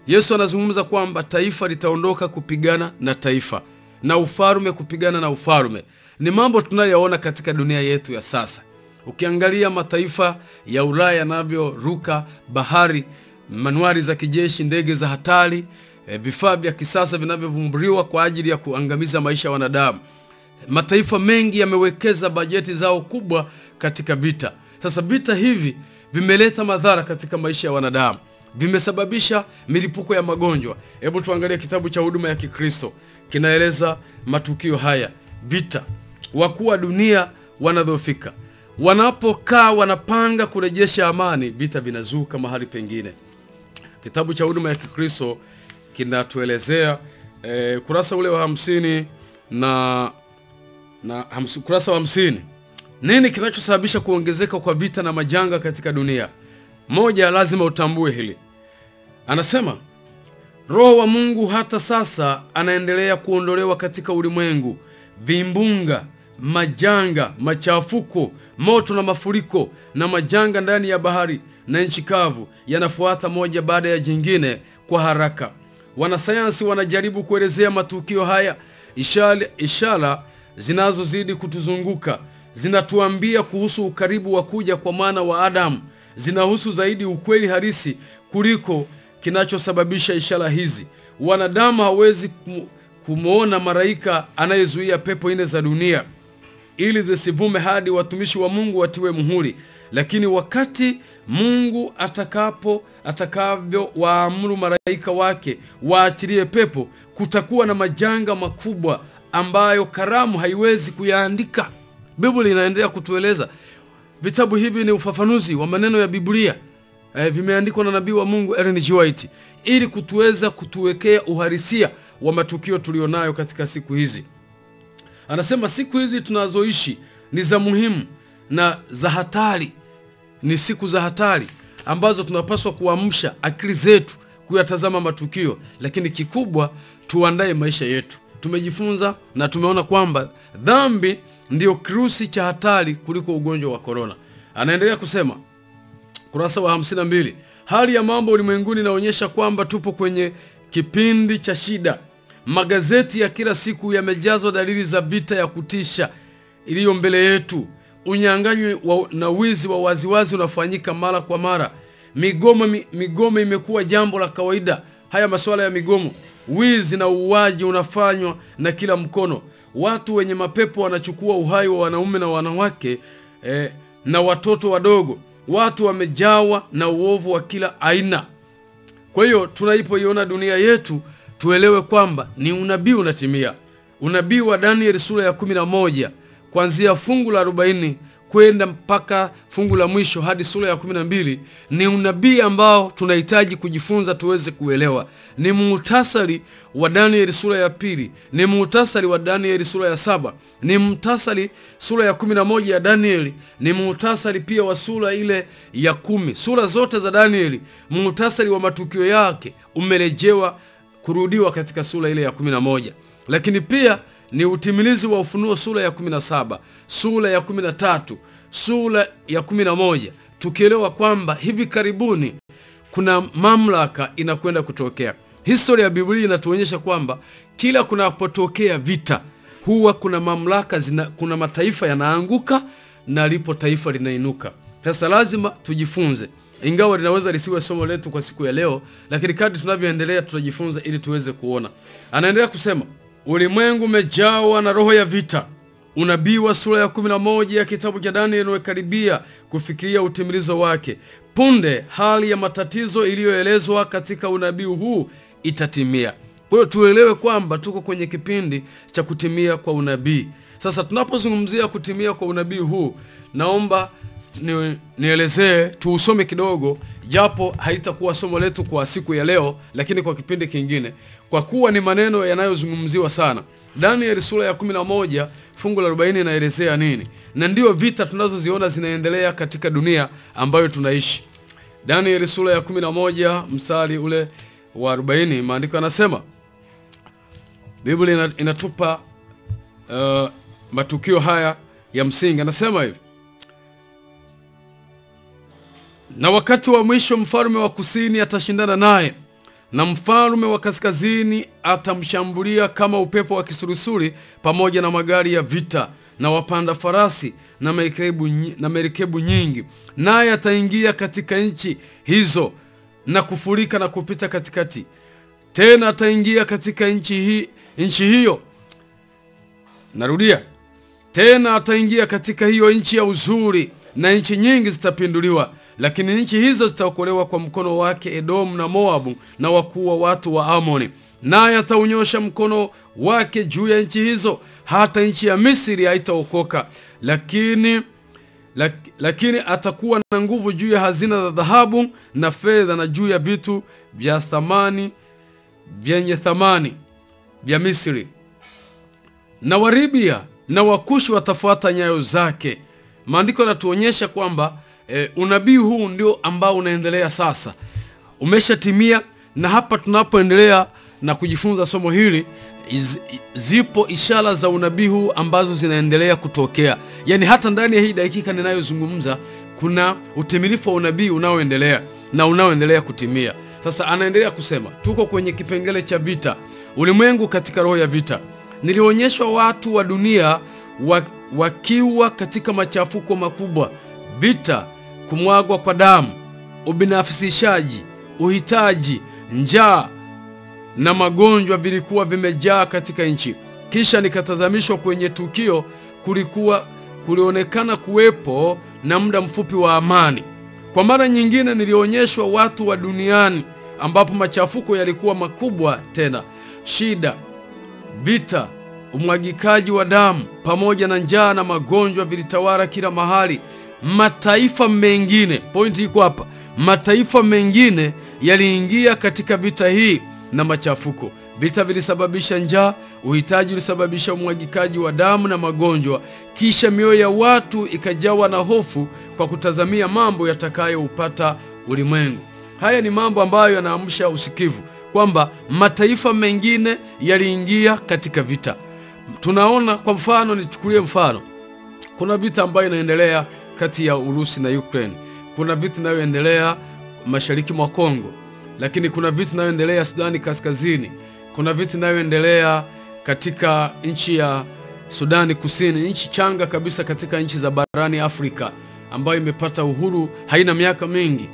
Yesu anazungumza kwamba taifa litaondoka kupigana na taifa, na ufalme kupigana na ufalme. Ni mambo tunayoona katika dunia yetu ya sasa. Ukiangalia mataifa ya Ulaya yanavyoruka bahari, manuari za kijeshi, ndege za hatari, vifaa vya kisasa vinavyovumbuliwa kwa ajili ya kuangamiza maisha ya wanadamu. Mataifa mengi yamewekeza bajeti zao kubwa katika vita. Sasa vita hivi vimeleta madhara katika maisha ya wanadamu, vimesababisha milipuko ya magonjwa. Hebu tuangalie kitabu cha Huduma ya Kikristo, kinaeleza matukio haya. Vita, wakuu wa dunia wanadhoofika. Wanapokaa wanapanga kurejesha amani, vita vinazuka mahali pengine. Kitabu cha Huduma ya Kikristo kinatuelezea kurasa ule wa 50 na kurasa wa 50. Nini kinachosababisha kuongezeka kwa vita na majanga katika dunia? Moja, lazima utambue hili. Anasema, Roho wa Mungu hata sasa anaendelea kuondolewa katika ulimwengu. Vimbunga, majanga, machafuko, moto na mafuriko na majanga ndani ya bahari na nchi kavu yanafuata moja baada ya jingine kwa haraka. Wanasayansi wanajaribu kuelezea matukio haya. Ishara zinazozidi kutuzunguka zinatuambia kuhusu ukaribu wa kuja kwa Mwana wa Adamu. Zinahusu zaidi ukweli halisi kuliko kinachosababisha ishara hizi. Wanadamu hawezi kumuona malaika anayezuia pepo 4 za dunia ili zisivume hadi watumishi wa Mungu watiwe muhuri. Lakini wakati Mungu atakavyo waamuru malaika wake waachilie pepo, kutakuwa na majanga makubwa ambayo kalamu haiwezi kuyaandika. Biblia inaendelea kutueleza. Vitabu hivi ni ufafanuzi wa maneno ya Biblia. Vimeandikwa na nabii wa Mungu Ellen G. White ili kutuwekea uhalisia wa matukio tulionayo katika siku hizi. Anasema siku hizi tunazoishi ni za muhimu na za hatari. Ni siku za hatari ambazo tunapaswa kuamsha akili zetu kuyatazama matukio, lakini kikubwa tuandae maisha yetu. Tumejifunza na tumeona kwamba dhambi ndio kirusi cha hatari kuliko ugonjwa wa corona. Anaendelea kusema kurasa wa 52, hali ya mambo ulimwenguni inaonyesha kwamba tupo kwenye kipindi cha shida. Magazeti ya kila siku yamejazwa dalili za vita ya kutisha iliyo mbele yetu. Unyang'anyi na wizi wa waziwazi unafanyika mara kwa mara. Migomo imekuwa jambo la kawaida. Haya masuala ya migomo, wizi na uuaji unafanywa na kila mkono. Watu wenye mapepo wanachukua uhai wa wanaume na wanawake na watoto wadogo. Watu wamejawa na uovu wa kila aina. Kwa hiyo tunaipoiona dunia yetu, tuelewe kwamba ni unabii unatimia. Unabii wa Danieli sura ya 11 kuanzia fungu la 40 kwenda mpaka fungu la mwisho hadi sura ya 12 ni unabii ambao tunahitaji kujifunza tuweze kuelewa. Ni muhtasari wa Danieli sura ya 2, ni muhtasari wa Danieli sura ya 7, ni muhtasari sura ya 11 ya Danieli, ni muhtasari pia wa sura ile ya 10. Sura zote za Danieli muhtasari wa matukio yake umerejewa kurudiwa katika sura ile ya 11. Lakini pia ni utimilizi wa Ufunuo sura ya 17, sura ya 13, sura ya 11, tukielewa kwamba hivi karibuni kuna mamlaka inakwenda kutokea. Historia ya Biblia inatuonyesha kwamba kila kunapotokea vita huwa kuna mamlaka kuna mataifa yanaanguka na lipo taifa linainuka. Sasa lazima tujifunze, ingawa linaweza lisiwe somo letu kwa siku ya leo, lakini kadri tunavyoendelea tutajifunza ili tuweze kuona. Anaendelea kusema, ulimwengu umejawa na roho ya vita. Unabii wa sura ya 11 ya kitabu cha Danieli unakaribia kufikiria utimilizo wake. Punde hali ya matatizo iliyoelezwa katika unabii huu itatimia. Kwa hiyo tuelewe kwamba tuko kwenye kipindi cha kutimia kwa unabii. Sasa tunapozungumzia kutimia kwa unabii huu, naomba nielezee, tuusome kidogo, japo haitakuwa somo letu kwa siku ya leo, lakini kwa kipindi kingine, kwa kuwa ni maneno yanayozungumziwa sana. Danieli sura ya 11 fungu la 40 inaelezea nini? Na ndio vita tunazoziona zinaendelea katika dunia ambayo tunaishi. Danieli sura ya 11 mstari ule wa 40, maandiko yanasema, Biblia inatupa matukio haya ya msingi. Anasema hivi: na wakati wa mwisho mfalme wa kusini atashindana naye, na mfalme wa kaskazini atamshambulia kama upepo wa kisulisuli, pamoja na magari ya vita na wapanda farasi na merikebu nyingi. Naye ataingia katika nchi hizo na kufurika na kupita katikati. Tena ataingia katika nchi hiyo. Narudia. Tena ataingia katika hiyo nchi ya uzuri, na nchi nyingi zitapinduliwa, lakini nchi hizo zitaokolewa kwa mkono wake Edomu na Moabu na wakuu wa watu wa Amoni. Naye ataunyosha mkono wake juu ya nchi hizo, hata nchi ya Misri haitaokoka, lakini atakuwa na nguvu juu ya hazina za dhahabu na fedha, na juu ya vitu vya thamani vyenye thamani vya Misri. Na Waribia na Wakushi watafuata nyayo zake. Maandiko yanatuonyesha kwamba unabii huu ndio ambao unaendelea sasa, umeshatimia. Na hapa tunapoendelea na kujifunza somo hili, zipo ishara za unabii huu ambazo zinaendelea kutokea. Yaani hata ndani ya hii dakika ninayozungumza kuna utimilifu wa unabii unaoendelea na unaoendelea kutimia. Sasa anaendelea kusema, tuko kwenye kipengele cha vita, ulimwengu katika roho ya vita. Nilionyeshwa watu wa dunia wakiwa katika machafuko makubwa, vita, kumwagwa kwa damu, ubinafsishaji, uhitaji, njaa na magonjwa vilikuwa vimejaa katika nchi. Kisha nikatazamishwa kwenye tukio, kulionekana kuwepo na muda mfupi wa amani. Kwa mara nyingine nilionyeshwa watu wa duniani ambapo machafuko yalikuwa makubwa tena. Shida, vita, umwagikaji wa damu pamoja na njaa na magonjwa vilitawala kila mahali. Mataifa mengine, pointi iko hapa, mataifa mengine yaliingia katika vita hii na machafuko. Vita vilisababisha njaa, uhitaji ulisababisha umwagikaji wa damu na magonjwa. Kisha mioyo ya watu ikajawa na hofu kwa kutazamia mambo yatakayoupata ulimwengu. Haya ni mambo ambayo yanaamsha usikivu kwamba mataifa mengine yaliingia katika vita. Tunaona kwa mfano, nichukulie mfano, kuna vita ambayo inaendelea kati ya Urusi na Ukraine. Kuna vita inayoendelea mashariki mwa Kongo, lakini kuna vita inayoendelea Sudani Kaskazini. Kuna vita inayoendelea katika nchi ya Sudani Kusini, nchi changa kabisa katika nchi za barani Afrika ambayo imepata uhuru haina miaka mingi.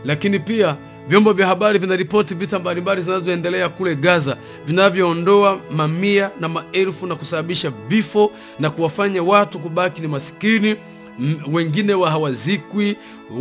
Lakini pia vyombo vya habari vinaripoti vita mbalimbali zinazoendelea kule Gaza, vinavyoondoa mamia na maelfu na kusababisha vifo na kuwafanya watu kubaki ni masikini, wengine hawazikwi,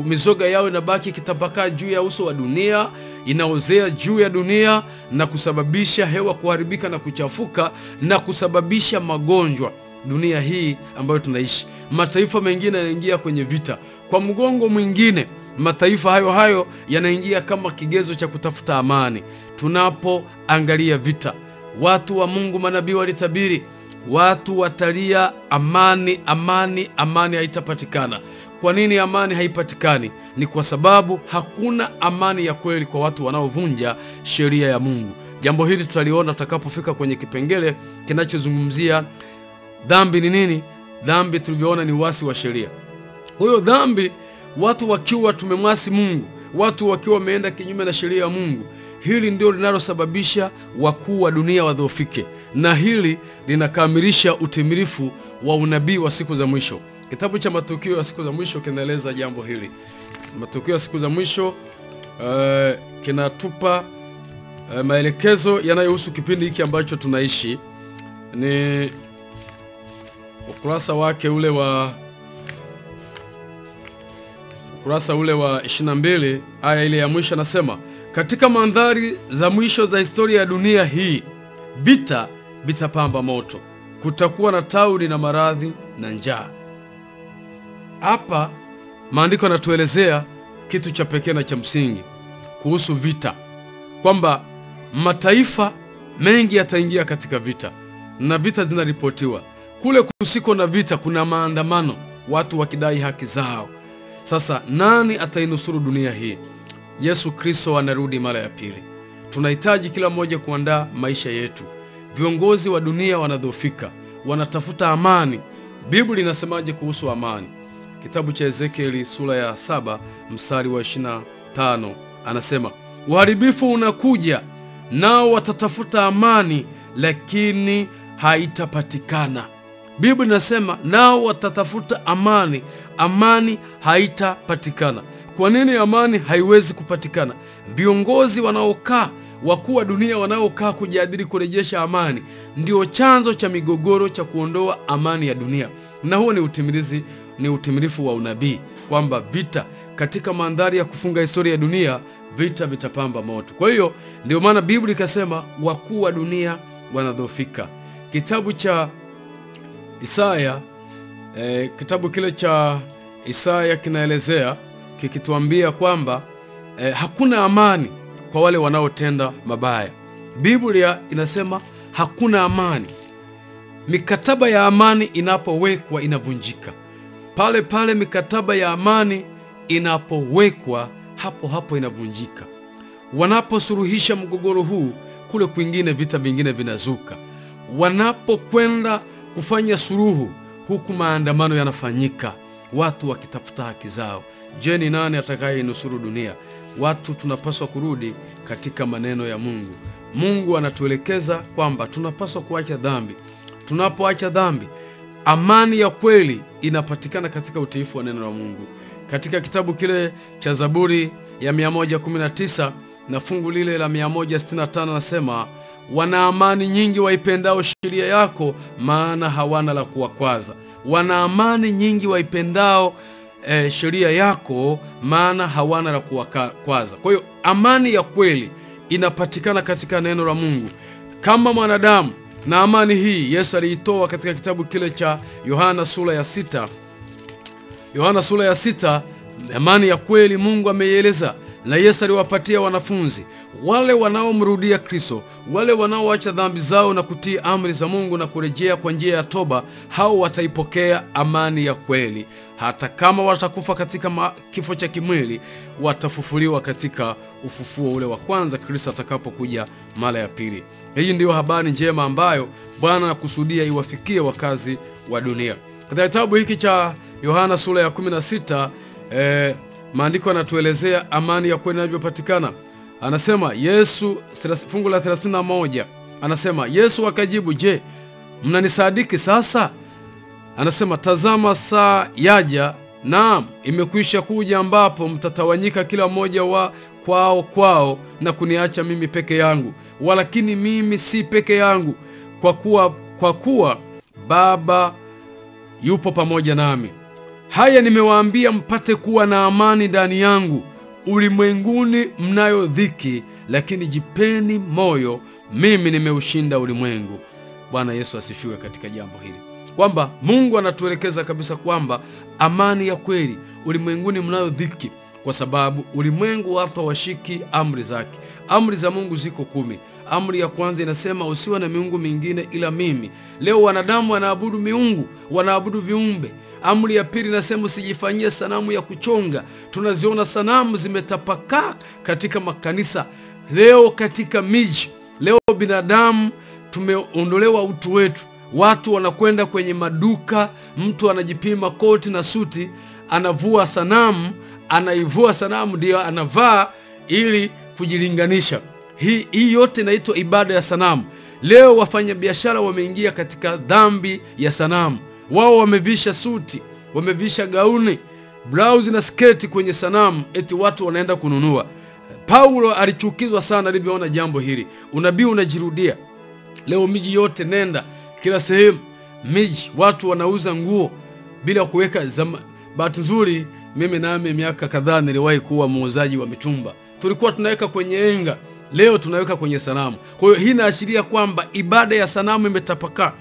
mizoga yao inabaki kitapakaa juu ya uso wa dunia, inaozea juu ya dunia na kusababisha hewa kuharibika na kuchafuka na kusababisha magonjwa. dunia hii ambayo tunaishi. Mataifa mengine yanaingia kwenye vita. Kwa mgongo mwingine, mataifa hayo hayo yanaingia kama kigezo cha kutafuta amani. Tunapoangalia vita, watu wa Mungu, manabii walitabiri, watu watalia amani, amani, amani haitapatikana. Kwa nini amani haipatikani? Ni kwa sababu hakuna amani ya kweli kwa watu wanaovunja sheria ya Mungu. Jambo hili tutaliona tutakapofika kwenye kipengele kinachozungumzia dhambi ni nini. Dhambi tulivyoona ni uasi wa sheria. Huyo dhambi, watu wakiwa tumemwasi Mungu, watu wakiwa wameenda kinyume na sheria ya Mungu, hili ndio linalosababisha wakuu wa dunia wadhoofike, na hili linakamilisha utimilifu wa unabii wa siku za mwisho. Kitabu cha Matukio ya Siku za Mwisho kinaeleza jambo hili. Matukio ya Siku za Mwisho kinatupa maelekezo yanayohusu kipindi hiki ambacho tunaishi. Ni ukurasa ule wa 22, aya ile ya mwisho, nasema katika mandhari za mwisho za historia ya dunia hii, vita vitapamba moto, kutakuwa na tauni na maradhi na njaa. Hapa maandiko yanatuelezea kitu cha pekee na cha msingi kuhusu vita, kwamba mataifa mengi yataingia katika vita, na vita zinaripotiwa. Kule kusiko na vita kuna maandamano, watu wakidai haki zao. Sasa nani atainusuru dunia hii? Yesu Kristo anarudi mara ya pili. Tunahitaji kila mmoja kuandaa maisha yetu. Viongozi wa dunia wanadhoofika, wanatafuta amani. Biblia inasemaje kuhusu amani? Kitabu cha Ezekieli sura ya 7 mstari wa 25 anasema, uharibifu unakuja, nao watatafuta amani, lakini haitapatikana. Biblia inasema nao watatafuta amani, amani haitapatikana. Kwa nini amani haiwezi kupatikana? Viongozi wanaokaa, wakuu wa dunia wanaokaa kujadili kurejesha amani, ndio chanzo cha migogoro, cha kuondoa amani ya dunia. Na huo ni utimilifu wa unabii, kwamba vita katika mandhari ya kufunga historia ya dunia, vita vitapamba moto. Kwa hiyo ndio maana Biblia ikasema wakuu wa dunia wanadhoofika. Kitabu cha Isaya, kitabu kile cha Isaya kinaelezea kikituambia kwamba hakuna amani kwa wale wanaotenda mabaya. Biblia inasema hakuna amani. Mikataba ya amani inapowekwa inavunjika. Pale pale mikataba ya amani inapowekwa, hapo hapo inavunjika. Wanaposuluhisha mgogoro huu, kule kwingine vita vingine vinazuka. Wanapokwenda kufanya suluhu, huku maandamano yanafanyika, watu wakitafuta haki zao. Je, ni nani atakayeinusuru dunia? Watu tunapaswa kurudi katika maneno ya Mungu. Mungu anatuelekeza kwamba tunapaswa kuacha dhambi. Tunapoacha dhambi, amani ya kweli inapatikana katika utiifu wa neno la Mungu. Katika kitabu kile cha Zaburi ya 119 na fungu lile la 165 nasema, wana amani nyingi waipendao sheria yako, maana hawana la kuwakwaza. Wana amani nyingi waipendao sheria yako, maana hawana la kuwakwaza. Kwa hiyo amani ya kweli inapatikana katika neno la Mungu. Kama mwanadamu, na amani hii Yesu aliitoa katika kitabu kile cha Yohana sura ya 6. Yohana sura ya 6, amani ya kweli Mungu ameieleza, na Yesu aliwapatia wanafunzi wale wanaomrudia Kristo, wale wanaoacha dhambi zao na kutii amri za Mungu na kurejea kwa njia ya toba. Hao wataipokea amani ya kweli. Hata kama watakufa katika kifo cha kimwili, watafufuliwa katika ufufuo ule wa kwanza, Kristo atakapokuja mara ya pili. Hii ndiyo habari njema ambayo Bwana anakusudia iwafikie wakazi wa dunia. Katika kitabu hiki cha Yohana sura ya 16, maandiko yanatuelezea amani ya kweli inavyopatikana. Anasema Yesu, fungu la 31, anasema Yesu akajibu, je, mnanisadiki sasa? Anasema, tazama saa yaja, naam imekwisha kuja, ambapo mtatawanyika kila mmoja kwao na kuniacha mimi peke yangu. Walakini mimi si peke yangu, kwa kuwa Baba yupo pamoja nami. Haya nimewaambia mpate kuwa na amani ndani yangu. Ulimwenguni mnayo dhiki, lakini jipeni moyo, mimi nimeushinda ulimwengu. Bwana Yesu asifiwe katika jambo hili. kwamba Mungu anatuelekeza kabisa kwamba amani ya kweli ulimwenguni mnayo dhiki, kwa sababu ulimwengu watu hawashiki amri zake. Amri za Mungu ziko 10. Amri ya kwanza inasema usiwe na miungu mingine ila mimi. Leo wanadamu wanaabudu miungu, wanaabudu viumbe. Amri ya pili inasema usijifanyie sanamu ya kuchonga. Tunaziona sanamu zimetapakaa katika makanisa leo, katika miji. Leo binadamu tumeondolewa utu wetu. Watu wanakwenda kwenye maduka, mtu anajipima koti na suti, anavua sanamu, anaivua sanamu ndio anavaa ili kujilinganisha. Hii yote inaitwa ibada ya sanamu. Leo wafanyabiashara wameingia katika dhambi ya sanamu. Wao wamevisha suti, wamevisha gauni, blouse na sketi kwenye sanamu, eti watu wanaenda kununua. Paulo alichukizwa sana alipoona jambo hili. Unabii unajirudia. Leo miji yote nenda, kila sehemu miji watu wanauza nguo bila kuweka bahati nzuri mimi nami miaka kadhaa niliwahi kuwa muuzaji wa mitumba. Tulikuwa tunaweka kwenye enga, leo tunaweka kwenye sanamu. Kwa hiyo hii inaashiria kwamba ibada ya sanamu imetapakaa.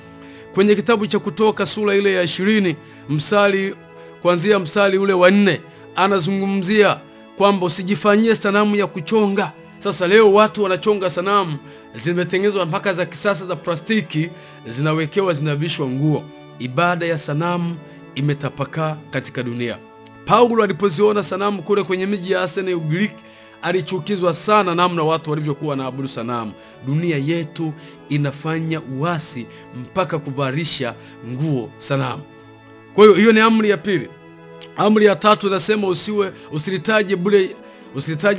Kwenye kitabu cha Kutoka sura ile ya 20 kuanzia mstari ule wa 4 anazungumzia kwamba usijifanyie sanamu ya kuchonga. Sasa leo watu wanachonga sanamu, zimetengenezwa mpaka za kisasa za plastiki, zinawekewa, zinavishwa nguo. Ibada ya sanamu imetapakaa katika dunia. Paulo alipoziona sanamu kule kwenye miji ya Athene ya Ugiriki, alichukizwa sana namna watu walivyokuwa wanaabudu sanamu. Dunia yetu inafanya uasi mpaka kuvarisha nguo sanamu. Kwa hiyo hiyo ni amri ya pili. Amri ya tatu inasema usilitaje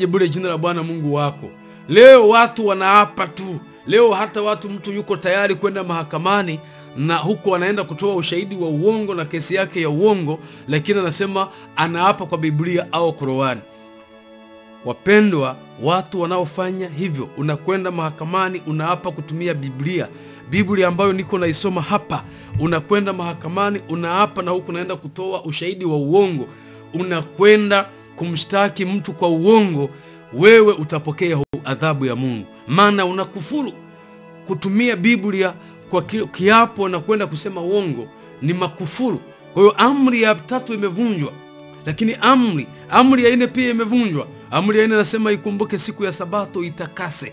bure jina la Bwana Mungu wako. Leo watu wanaapa tu. Leo hata mtu yuko tayari kwenda mahakamani na huko anaenda kutoa ushahidi wa uongo na kesi yake ya uongo, lakini anasema anaapa kwa Biblia au Qur'ani. Wapendwa, watu wanaofanya hivyo, unakwenda mahakamani unaapa kutumia Biblia ambayo niko naisoma hapa. Unakwenda mahakamani unaapa na huko unaenda kutoa ushahidi wa uongo, unakwenda kumshtaki mtu kwa uongo. Wewe utapokea adhabu ya Mungu, maana unakufuru. Kutumia Biblia kwa kiapo na kwenda kusema uongo ni makufuru. Kwa hiyo amri ya tatu imevunjwa, lakini amri ya 4 pia imevunjwa. Amri ya 4 nasema ikumbuke siku ya Sabato itakase.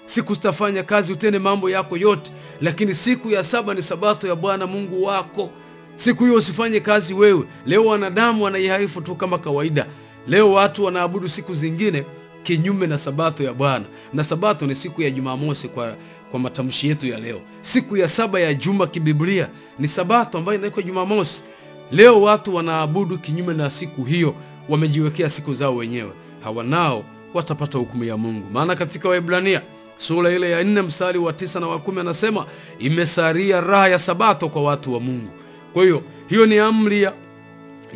Siku sitafanya kazi, utende mambo yako yote, lakini siku ya 7 ni Sabato ya Bwana Mungu wako. Siku hiyo usifanye kazi wewe. Leo wanadamu wanaiharifu tu kama kawaida. Leo watu wanaabudu siku zingine kinyume na Sabato ya Bwana. Na Sabato ni siku ya Jumamosi kwa matamshi yetu ya leo. Siku ya 7 ya juma kibiblia ni Sabato ambayo inaitwa Jumamosi. Leo watu wanaabudu kinyume na siku hiyo, wamejiwekea siku zao wenyewe. Hawa nao watapata hukumu ya Mungu. Maana katika Waebrania sura ile ya 4 mstari wa 9 na wa 10 anasema imesalia raha ya Sabato kwa watu wa Mungu. Kwa hiyo ni amri ya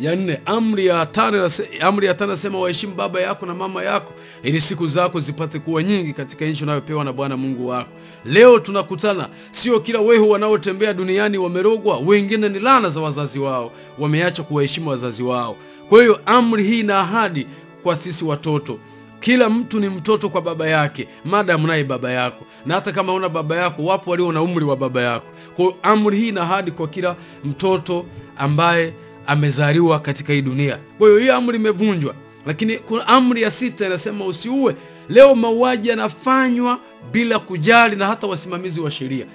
4. Amri ya 5 nasema waheshimu baba yako na mama yako ili siku zako zipate kuwa nyingi katika nchi unayopewa na Bwana Mungu wako. Leo tunakutana, sio kila wehu wanaotembea duniani wamerogwa, wengine ni laana za wazazi wao, wameacha kuwaheshimu wazazi wao. Kwa hiyo amri hii na ahadi kwa sisi watoto. Kila mtu ni mtoto kwa baba yake, madam naye baba yako. Na hata kama una baba yako, wapo walio na umri wa baba yako. Kwa hiyo amri hii na ahadi kwa kila mtoto ambaye amezaliwa katika hii dunia. Kwa hiyo hii amri imevunjwa. Lakini kuna amri ya 6 inasema usiue. Leo mauaji yanafanywa bila kujali, na hata wasimamizi wa sheria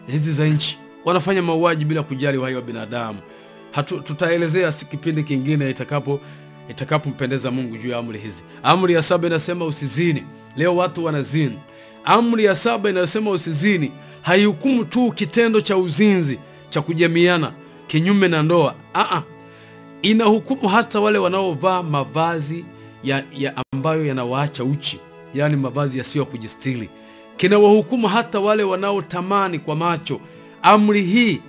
hizi za nchi wanafanya mauaji bila kujali uhai wa binadamu. Tutaelezea kipindi kingine itakapompendeza Mungu juu ya amri hizi. Amri ya 7 inasema usizini. Leo watu wanazini. Amri ya 7 inasema usizini haihukumu tu kitendo cha uzinzi cha kujamiana kinyume na ndoa. Inahukumu hata wale wanaovaa mavazi ya ambayo yanawaacha uchi, yani mavazi yasiyo kujistiri. Kinawahukumu hata wale wanaotamani kwa macho. Amri hii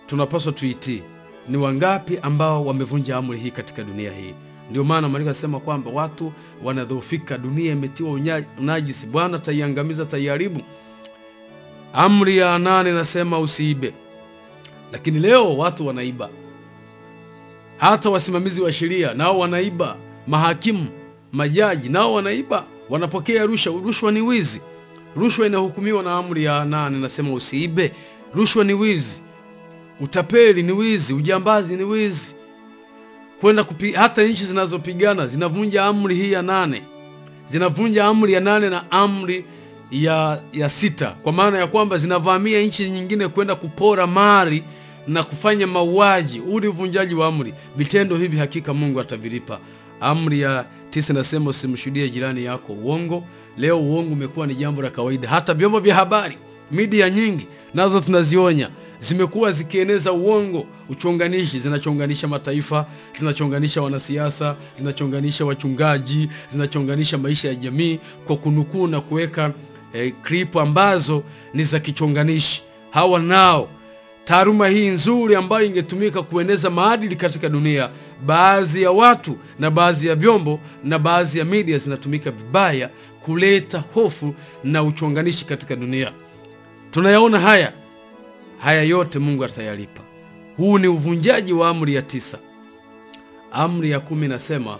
tunapaswa tuitii. Ni wangapi ambao wamevunja amri hii katika dunia hii? Ndio maana Maandiko yanasema kwamba watu wanadhoofika, dunia imetiwa unajisi, Bwana ataiangamiza, ataiharibu. Amri ya 8 inasema usiibe. Lakini leo watu wanaiba. Hata wasimamizi wa sheria nao wanaiba, mahakimu, majaji nao wanaiba, wanapokea rushwa. Rushwa ni wizi. Rushwa inahukumiwa na amri ya 8 inasema usiibe. Rushwa ni wizi. Utapeli ni wizi, ujambazi ni wizi. Kwenda hata nchi zinazopigana zinavunja amri hii ya 8. Zinavunja amri ya 8 na amri ya 6, kwa maana ya kwamba zinavamia nchi nyingine kwenda kupora mali na kufanya mauaji. Uli uvunjaji wa amri. Vitendo hivi hakika Mungu atavilipa. Amri ya 9 nasema usimshuhudie jirani yako uongo. Leo uongo umekuwa ni jambo la kawaida. Hata vyombo vya habari, media nyingi nazo tunazionya, zimekuwa zikieneza uongo, uchonganishi, zinachonganisha mataifa, zinachonganisha wanasiasa, zinachonganisha wachungaji, zinachonganisha maisha ya jamii kwa kunukuu na kuweka clip ambazo ni za kichonganishi. Hawa nao taaluma hii nzuri ambayo ingetumika kueneza maadili katika dunia, baadhi ya watu na baadhi ya vyombo na baadhi ya media zinatumika vibaya kuleta hofu na uchonganishi katika dunia. Tunayaona haya yote Mungu atayalipa. Huu ni uvunjaji wa amri ya 9. Amri ya 10 nasema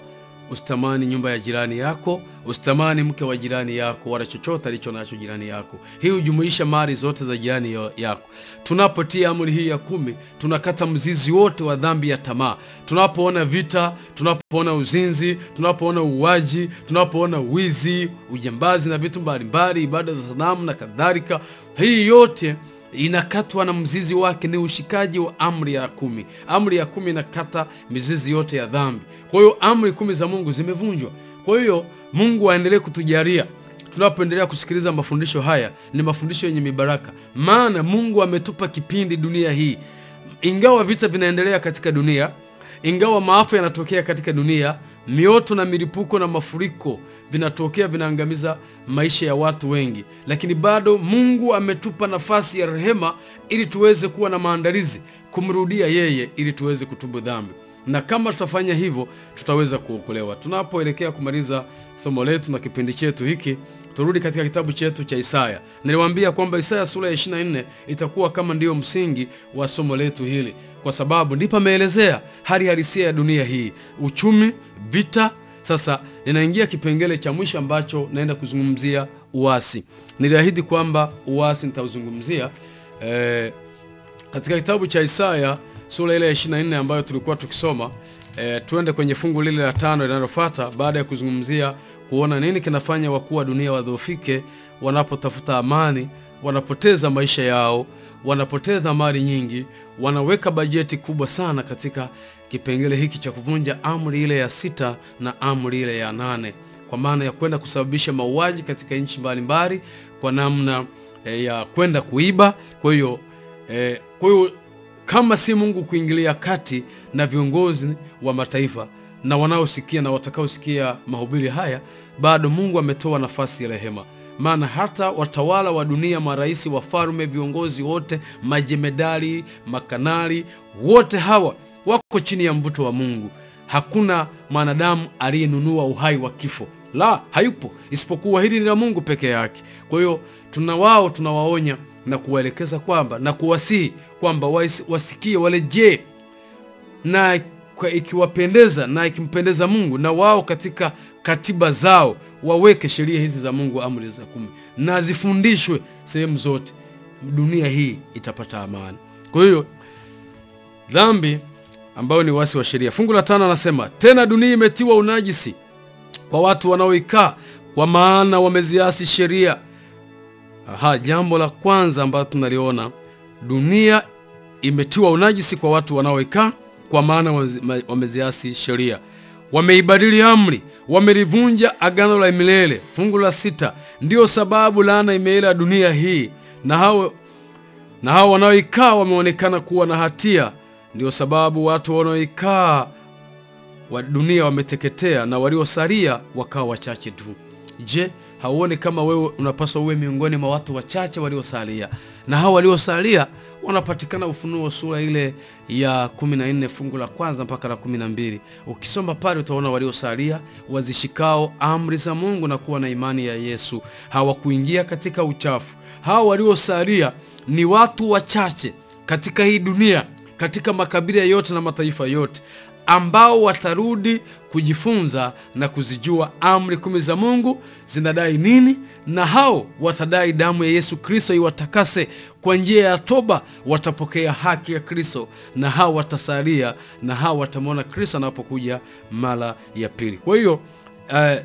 usitamani nyumba ya jirani yako, usitamani mke wa jirani yako, wala chochote alicho nacho jirani yako. Hii hujumuisha mali zote za jirani yako. Tunapotia amri hii ya 10, tunakata mzizi wote wa dhambi ya tamaa. Tunapoona vita, tunapoona uzinzi, tunapoona uwaji, tunapoona wizi, ujambazi na vitu mbalimbali, ibada za sanamu na kadhalika, hii yote inakatwa na mzizi wake ni ushikaji wa amri ya 10. Amri ya 10 inakata mizizi yote ya dhambi. Kwa hiyo amri 10 za Mungu zimevunjwa. Kwa hiyo Mungu aendelee kutujalia tunapoendelea kusikiliza mafundisho haya, ni mafundisho yenye mibaraka. Maana Mungu ametupa kipindi dunia hii. Ingawa vita vinaendelea katika dunia, ingawa maafa yanatokea katika dunia, mioto na milipuko na mafuriko vinatokea, vinaangamiza maisha ya watu wengi, lakini bado Mungu ametupa nafasi ya rehema ili tuweze kuwa na maandalizi kumrudia yeye, ili tuweze kutubu dhambi. Na kama tutafanya hivyo, tutaweza kuokolewa. Tunapoelekea kumaliza somo letu na kipindi chetu hiki, turudi katika kitabu chetu cha Isaya. Niliwaambia kwamba Isaya sura ya 24 itakuwa kama ndiyo msingi wa somo letu hili, kwa sababu ndipo ameelezea hali halisia ya dunia hii, uchumi, vita. Sasa ninaingia kipengele cha mwisho ambacho naenda kuzungumzia uasi. Niliahidi kwamba uasi nitauzungumzia katika kitabu cha Isaya sura ile ya 24 ambayo tulikuwa tukisoma. Tuende kwenye fungu lile la 5 linalofuata, baada ya kuzungumzia kuona nini kinafanya wakuu wa dunia wadhoofike wanapotafuta amani, wanapoteza maisha yao, wanapoteza mali nyingi, wanaweka bajeti kubwa sana katika kipengele hiki cha kuvunja amri ile ya 6 na amri ile ya 8, kwa maana ya kwenda kusababisha mauaji katika nchi mbalimbali kwa namna ya kwenda kuiba. Kwa hiyo kama si Mungu kuingilia kati na viongozi wa mataifa na wanaosikia na watakaosikia mahubiri haya, bado Mungu ametoa nafasi ya rehema. Maana hata watawala wa dunia, marais, wafalme, viongozi wote, majemedari, makanali, wote hawa wako chini ya mvuto wa Mungu. Hakuna mwanadamu aliyenunua uhai wa kifo. La, hayupo, isipokuwa hili ni la Mungu peke yake. Kwa hiyo tunawaonya na kuwaelekeza kwamba, na kuwasihi kwamba wasikie, warejee, na ikiwapendeza na ikimpendeza Mungu, na wao katika katiba zao waweke sheria hizi za Mungu, amri za 10, na zifundishwe sehemu zote. Dunia hii itapata amani. Kwa hiyo dhambi ambayo ni wasi wa sheria. Fungu la 5 anasema, tena dunia imetiwa unajisi kwa watu wanaoikaa, kwa maana wameziasi sheria. Jambo la kwanza ambalo tunaliona, dunia imetiwa unajisi kwa watu wanaoikaa, kwa maana wameziasi sheria. Wameibadili amri, wamelivunja agano la milele. Fungu la 6, ndio sababu laana imeila dunia hii, na hao wanaoikaa wameonekana kuwa na hatia. Ndio sababu watu wanaoikaa wa dunia wameteketea, na waliosalia wakawa wachache tu. Je, hauone kama wewe unapaswa uwe miongoni mwa watu wachache waliosalia? Na hao waliosalia wanapatikana Ufunuo sura ile ya 14 fungu la 1 mpaka la 12. Ukisoma pale utaona waliosalia wazishikao amri za Mungu na kuwa na imani ya Yesu hawakuingia katika uchafu. Hao waliosalia ni watu wachache katika hii dunia, katika makabila yote na mataifa yote, ambao watarudi kujifunza na kuzijua amri 10 za Mungu zinadai nini, na hao watadai damu ya Yesu Kristo iwatakase. Kwa njia ya toba watapokea haki ya Kristo, na hao watasalia, na hao watamwona Kristo anapokuja mara ya pili. Kwa hiyo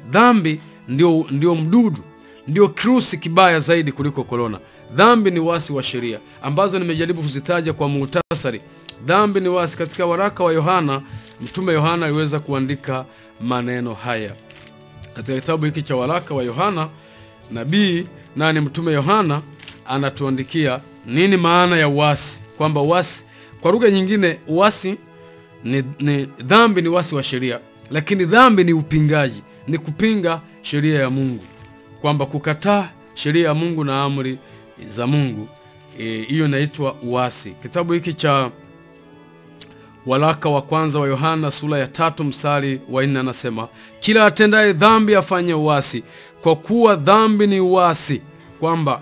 dhambi ndio mdudu, ndio kirusi kibaya zaidi kuliko korona. Dhambi ni wasi wa sheria ambazo nimejaribu kuzitaja kwa muhtasari. Dhambi ni wasi. Katika waraka wa Yohana, mtume Yohana aliweza kuandika maneno haya. Katika kitabu hiki cha waraka wa Yohana, nabii nani mtume Yohana anatuandikia nini maana ya uasi, kwamba uasi kwa lugha nyingine, uasi ni dhambi ni wasi wa sheria, lakini dhambi ni upingaji, ni kupinga sheria ya Mungu, kwamba kukataa sheria ya Mungu na amri za Mungu. Hiyo inaitwa uasi. Kitabu hiki cha waraka wa kwanza wa Yohana sura ya 3 mstari wa 4 anasema, kila atendaye dhambi afanye uasi, kwa kuwa dhambi ni uasi. Kwamba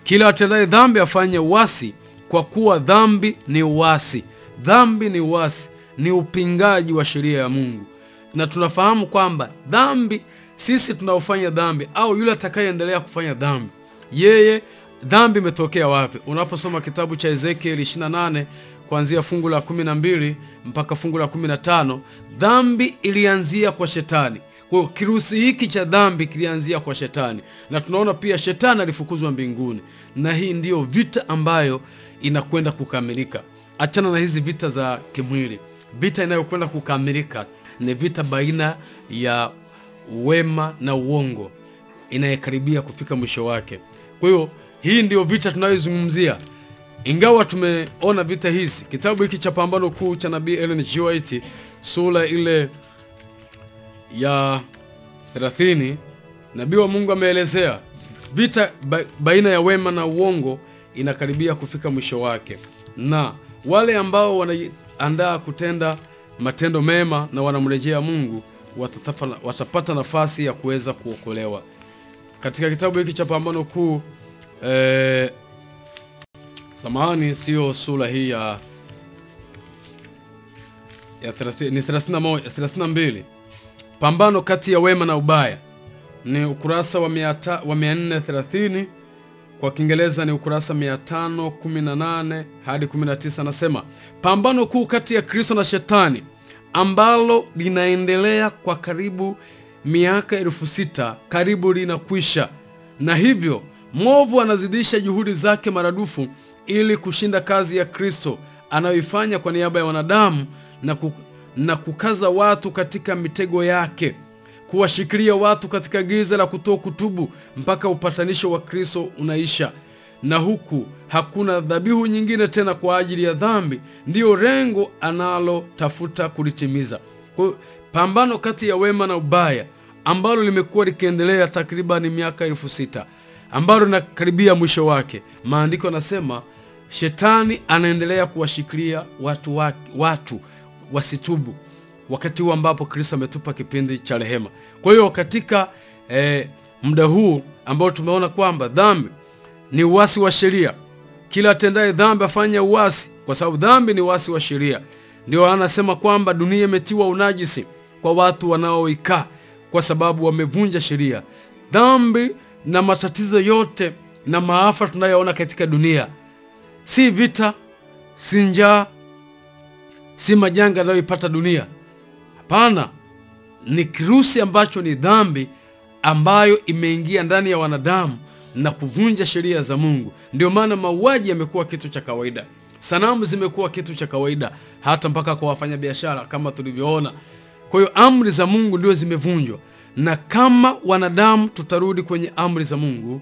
kila atendaye dhambi afanye uasi, kwa kuwa dhambi ni uasi. Dhambi ni uasi, ni upingaji wa sheria ya Mungu. Na tunafahamu kwamba dhambi, sisi tunaofanya dhambi au yule atakayeendelea kufanya dhambi, yeye dhambi imetokea wapi? Unaposoma kitabu cha Ezekiel 28 kuanzia fungu la 12 mpaka fungu la 15, dhambi ilianzia kwa shetani. Kwa hiyo kirusi hiki cha dhambi kilianzia kwa shetani, na tunaona pia shetani alifukuzwa mbinguni, na hii ndiyo vita ambayo inakwenda kukamilika. Achana na hizi vita za kimwili. Vita inayokwenda kukamilika ni vita baina ya wema na uongo, inayekaribia kufika mwisho wake. Kwa hiyo hii ndiyo vita tunayozungumzia. Ingawa tumeona vita hizi, kitabu hiki cha Pambano Kuu cha nabii Ellen G. White sura ile ya 30, nabii wa Mungu ameelezea vita baina ya wema na uongo inakaribia kufika mwisho wake, na wale ambao wanaandaa kutenda matendo mema na wanamrejea Mungu watapata nafasi ya kuweza kuokolewa. Katika kitabu hiki cha Pambano Kuu, samahani, sio sura hii ya 30, ni 32, Pambano kati ya wema na ubaya, ni ukurasa wa 430. Kwa Kiingereza ni ukurasa 518 hadi 19. Anasema, pambano kuu kati ya Kristo na Shetani ambalo linaendelea kwa karibu miaka 6,000 karibu linakwisha, na hivyo mwovu anazidisha juhudi zake maradufu ili kushinda kazi ya Kristo anayoifanya kwa niaba ya wanadamu na kukaza watu katika mitego yake, kuwashikilia watu katika giza la kutokutubu mpaka upatanisho wa Kristo unaisha, na huku hakuna dhabihu nyingine tena kwa ajili ya dhambi, ndiyo lengo analotafuta kulitimiza. Kwa pambano kati ya wema na ubaya ambalo limekuwa likiendelea takriban miaka 6,000, ambalo linakaribia mwisho wake, maandiko yanasema Shetani anaendelea kuwashikilia watu wasitubu, wakati huu ambapo Kristo ametupa kipindi cha rehema. Kwa hiyo katika muda huu ambao tumeona kwamba dhambi ni uasi wa sheria, kila atendaye dhambi afanye uasi, kwa sababu dhambi ni uasi wa sheria. Ndio anasema kwamba dunia imetiwa unajisi kwa watu wanaoikaa, kwa sababu wamevunja sheria. Dhambi na matatizo yote na maafa tunayoona katika dunia si vita, si njaa, si majanga yanayoipata dunia. Hapana, ni kirusi ambacho ni dhambi ambayo imeingia ndani ya wanadamu na kuvunja sheria za Mungu. Ndio maana mauaji yamekuwa kitu cha kawaida, sanamu zimekuwa kitu cha kawaida, hata mpaka kwa wafanya biashara kama tulivyoona. Kwa hiyo amri za Mungu ndio zimevunjwa, na kama wanadamu tutarudi kwenye amri za Mungu,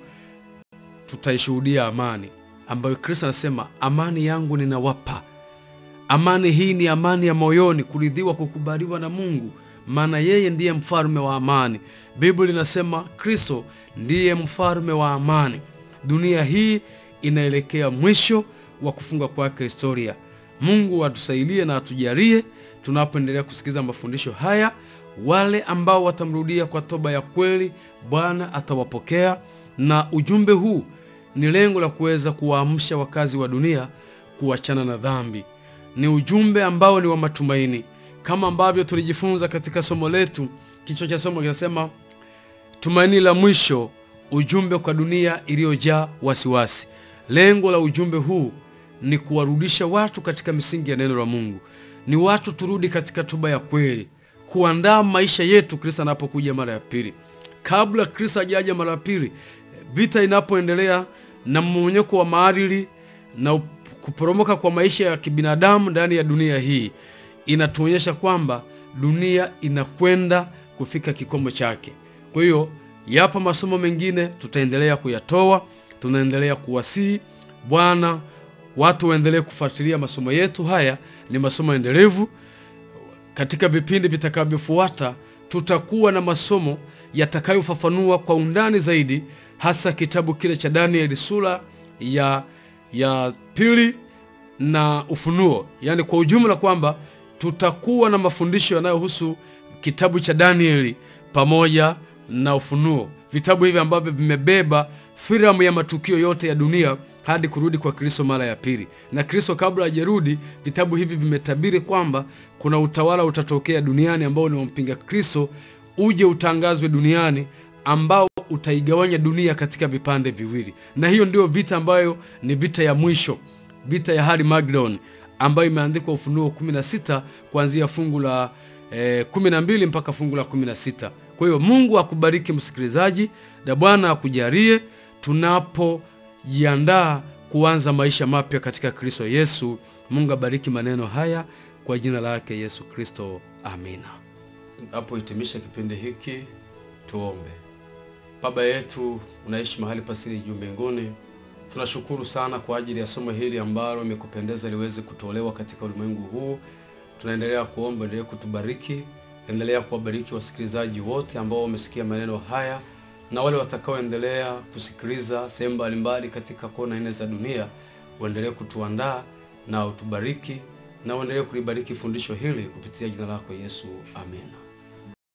tutaishuhudia amani ambayo Kristo anasema, amani yangu ninawapa. Amani hii ni amani ya moyoni, kuridhiwa, kukubaliwa na Mungu, maana yeye ndiye mfalme wa amani. Biblia inasema Kristo ndiye mfalme wa amani. Dunia hii inaelekea mwisho wa kufunga kwake historia. Mungu atusaidie na atujalie tunapoendelea kusikiza mafundisho haya. Wale ambao watamrudia kwa toba ya kweli, Bwana atawapokea, na ujumbe huu ni lengo la kuweza kuwaamsha wakazi wa dunia kuachana na dhambi. Ni ujumbe ambao ni wa matumaini. kama ambavyo tulijifunza katika somo letu. Kichwa cha somo kinasema tumaini la mwisho, ujumbe kwa dunia iliyojaa wasiwasi. Lengo la ujumbe huu ni kuwarudisha watu katika misingi ya neno la Mungu. Ni watu turudi katika toba ya kweli, kuandaa maisha yetu Kristo anapokuja mara ya pili. Kabla Kristo hajaja mara ya pili, vita inapoendelea na mmomonyoko wa maadili na kuporomoka kwa maisha ya kibinadamu ndani ya dunia hii, inatuonyesha kwamba dunia inakwenda kufika kikomo chake. Kwa hiyo yapo masomo mengine tutaendelea kuyatoa, tunaendelea kuwasihi Bwana watu waendelee kufuatilia masomo yetu. Haya ni masomo endelevu. Katika vipindi vitakavyofuata tutakuwa na masomo yatakayofafanua kwa undani zaidi, hasa kitabu kile cha Danieli sura ya pili na Ufunuo. Yaani kwa ujumla kwamba tutakuwa na mafundisho yanayohusu kitabu cha Danieli pamoja na Ufunuo. Vitabu hivi ambavyo vimebeba filamu ya matukio yote ya dunia hadi kurudi kwa Kristo mara ya pili. Na Kristo kabla hajarudi, vitabu hivi vimetabiri kwamba kuna utawala utatokea duniani ambao ni mpinga Kristo, uje utangazwe duniani, ambao utaigawanya dunia katika vipande viwili. Na hiyo ndio vita ambayo ni vita ya mwisho, vita ya Armageddon, ambayo imeandikwa Ufunuo 16 kuanzia fungu la 12 mpaka fungu la 16. Kwa hiyo Mungu akubariki msikilizaji, na Bwana akujalie tunapojiandaa kuanza maisha mapya katika Kristo Yesu. Mungu abariki maneno haya kwa jina lake Yesu Kristo. Amina. Hapo hitimisha kipindi hiki, tuombe. Baba yetu unaishi mahali pasiri juu mbinguni, tunashukuru sana kwa ajili ya somo hili ambalo imekupendeza liweze kutolewa katika ulimwengu huu. Tunaendelea kuomba, endelea kutubariki, endelea kuwabariki wasikilizaji wote ambao wamesikia maneno haya, na wale watakaoendelea kusikiliza sehemu mbalimbali katika kona nne za dunia. Uendelee kutuandaa na utubariki, na uendelee kulibariki fundisho hili kupitia jina lako Yesu. Amina.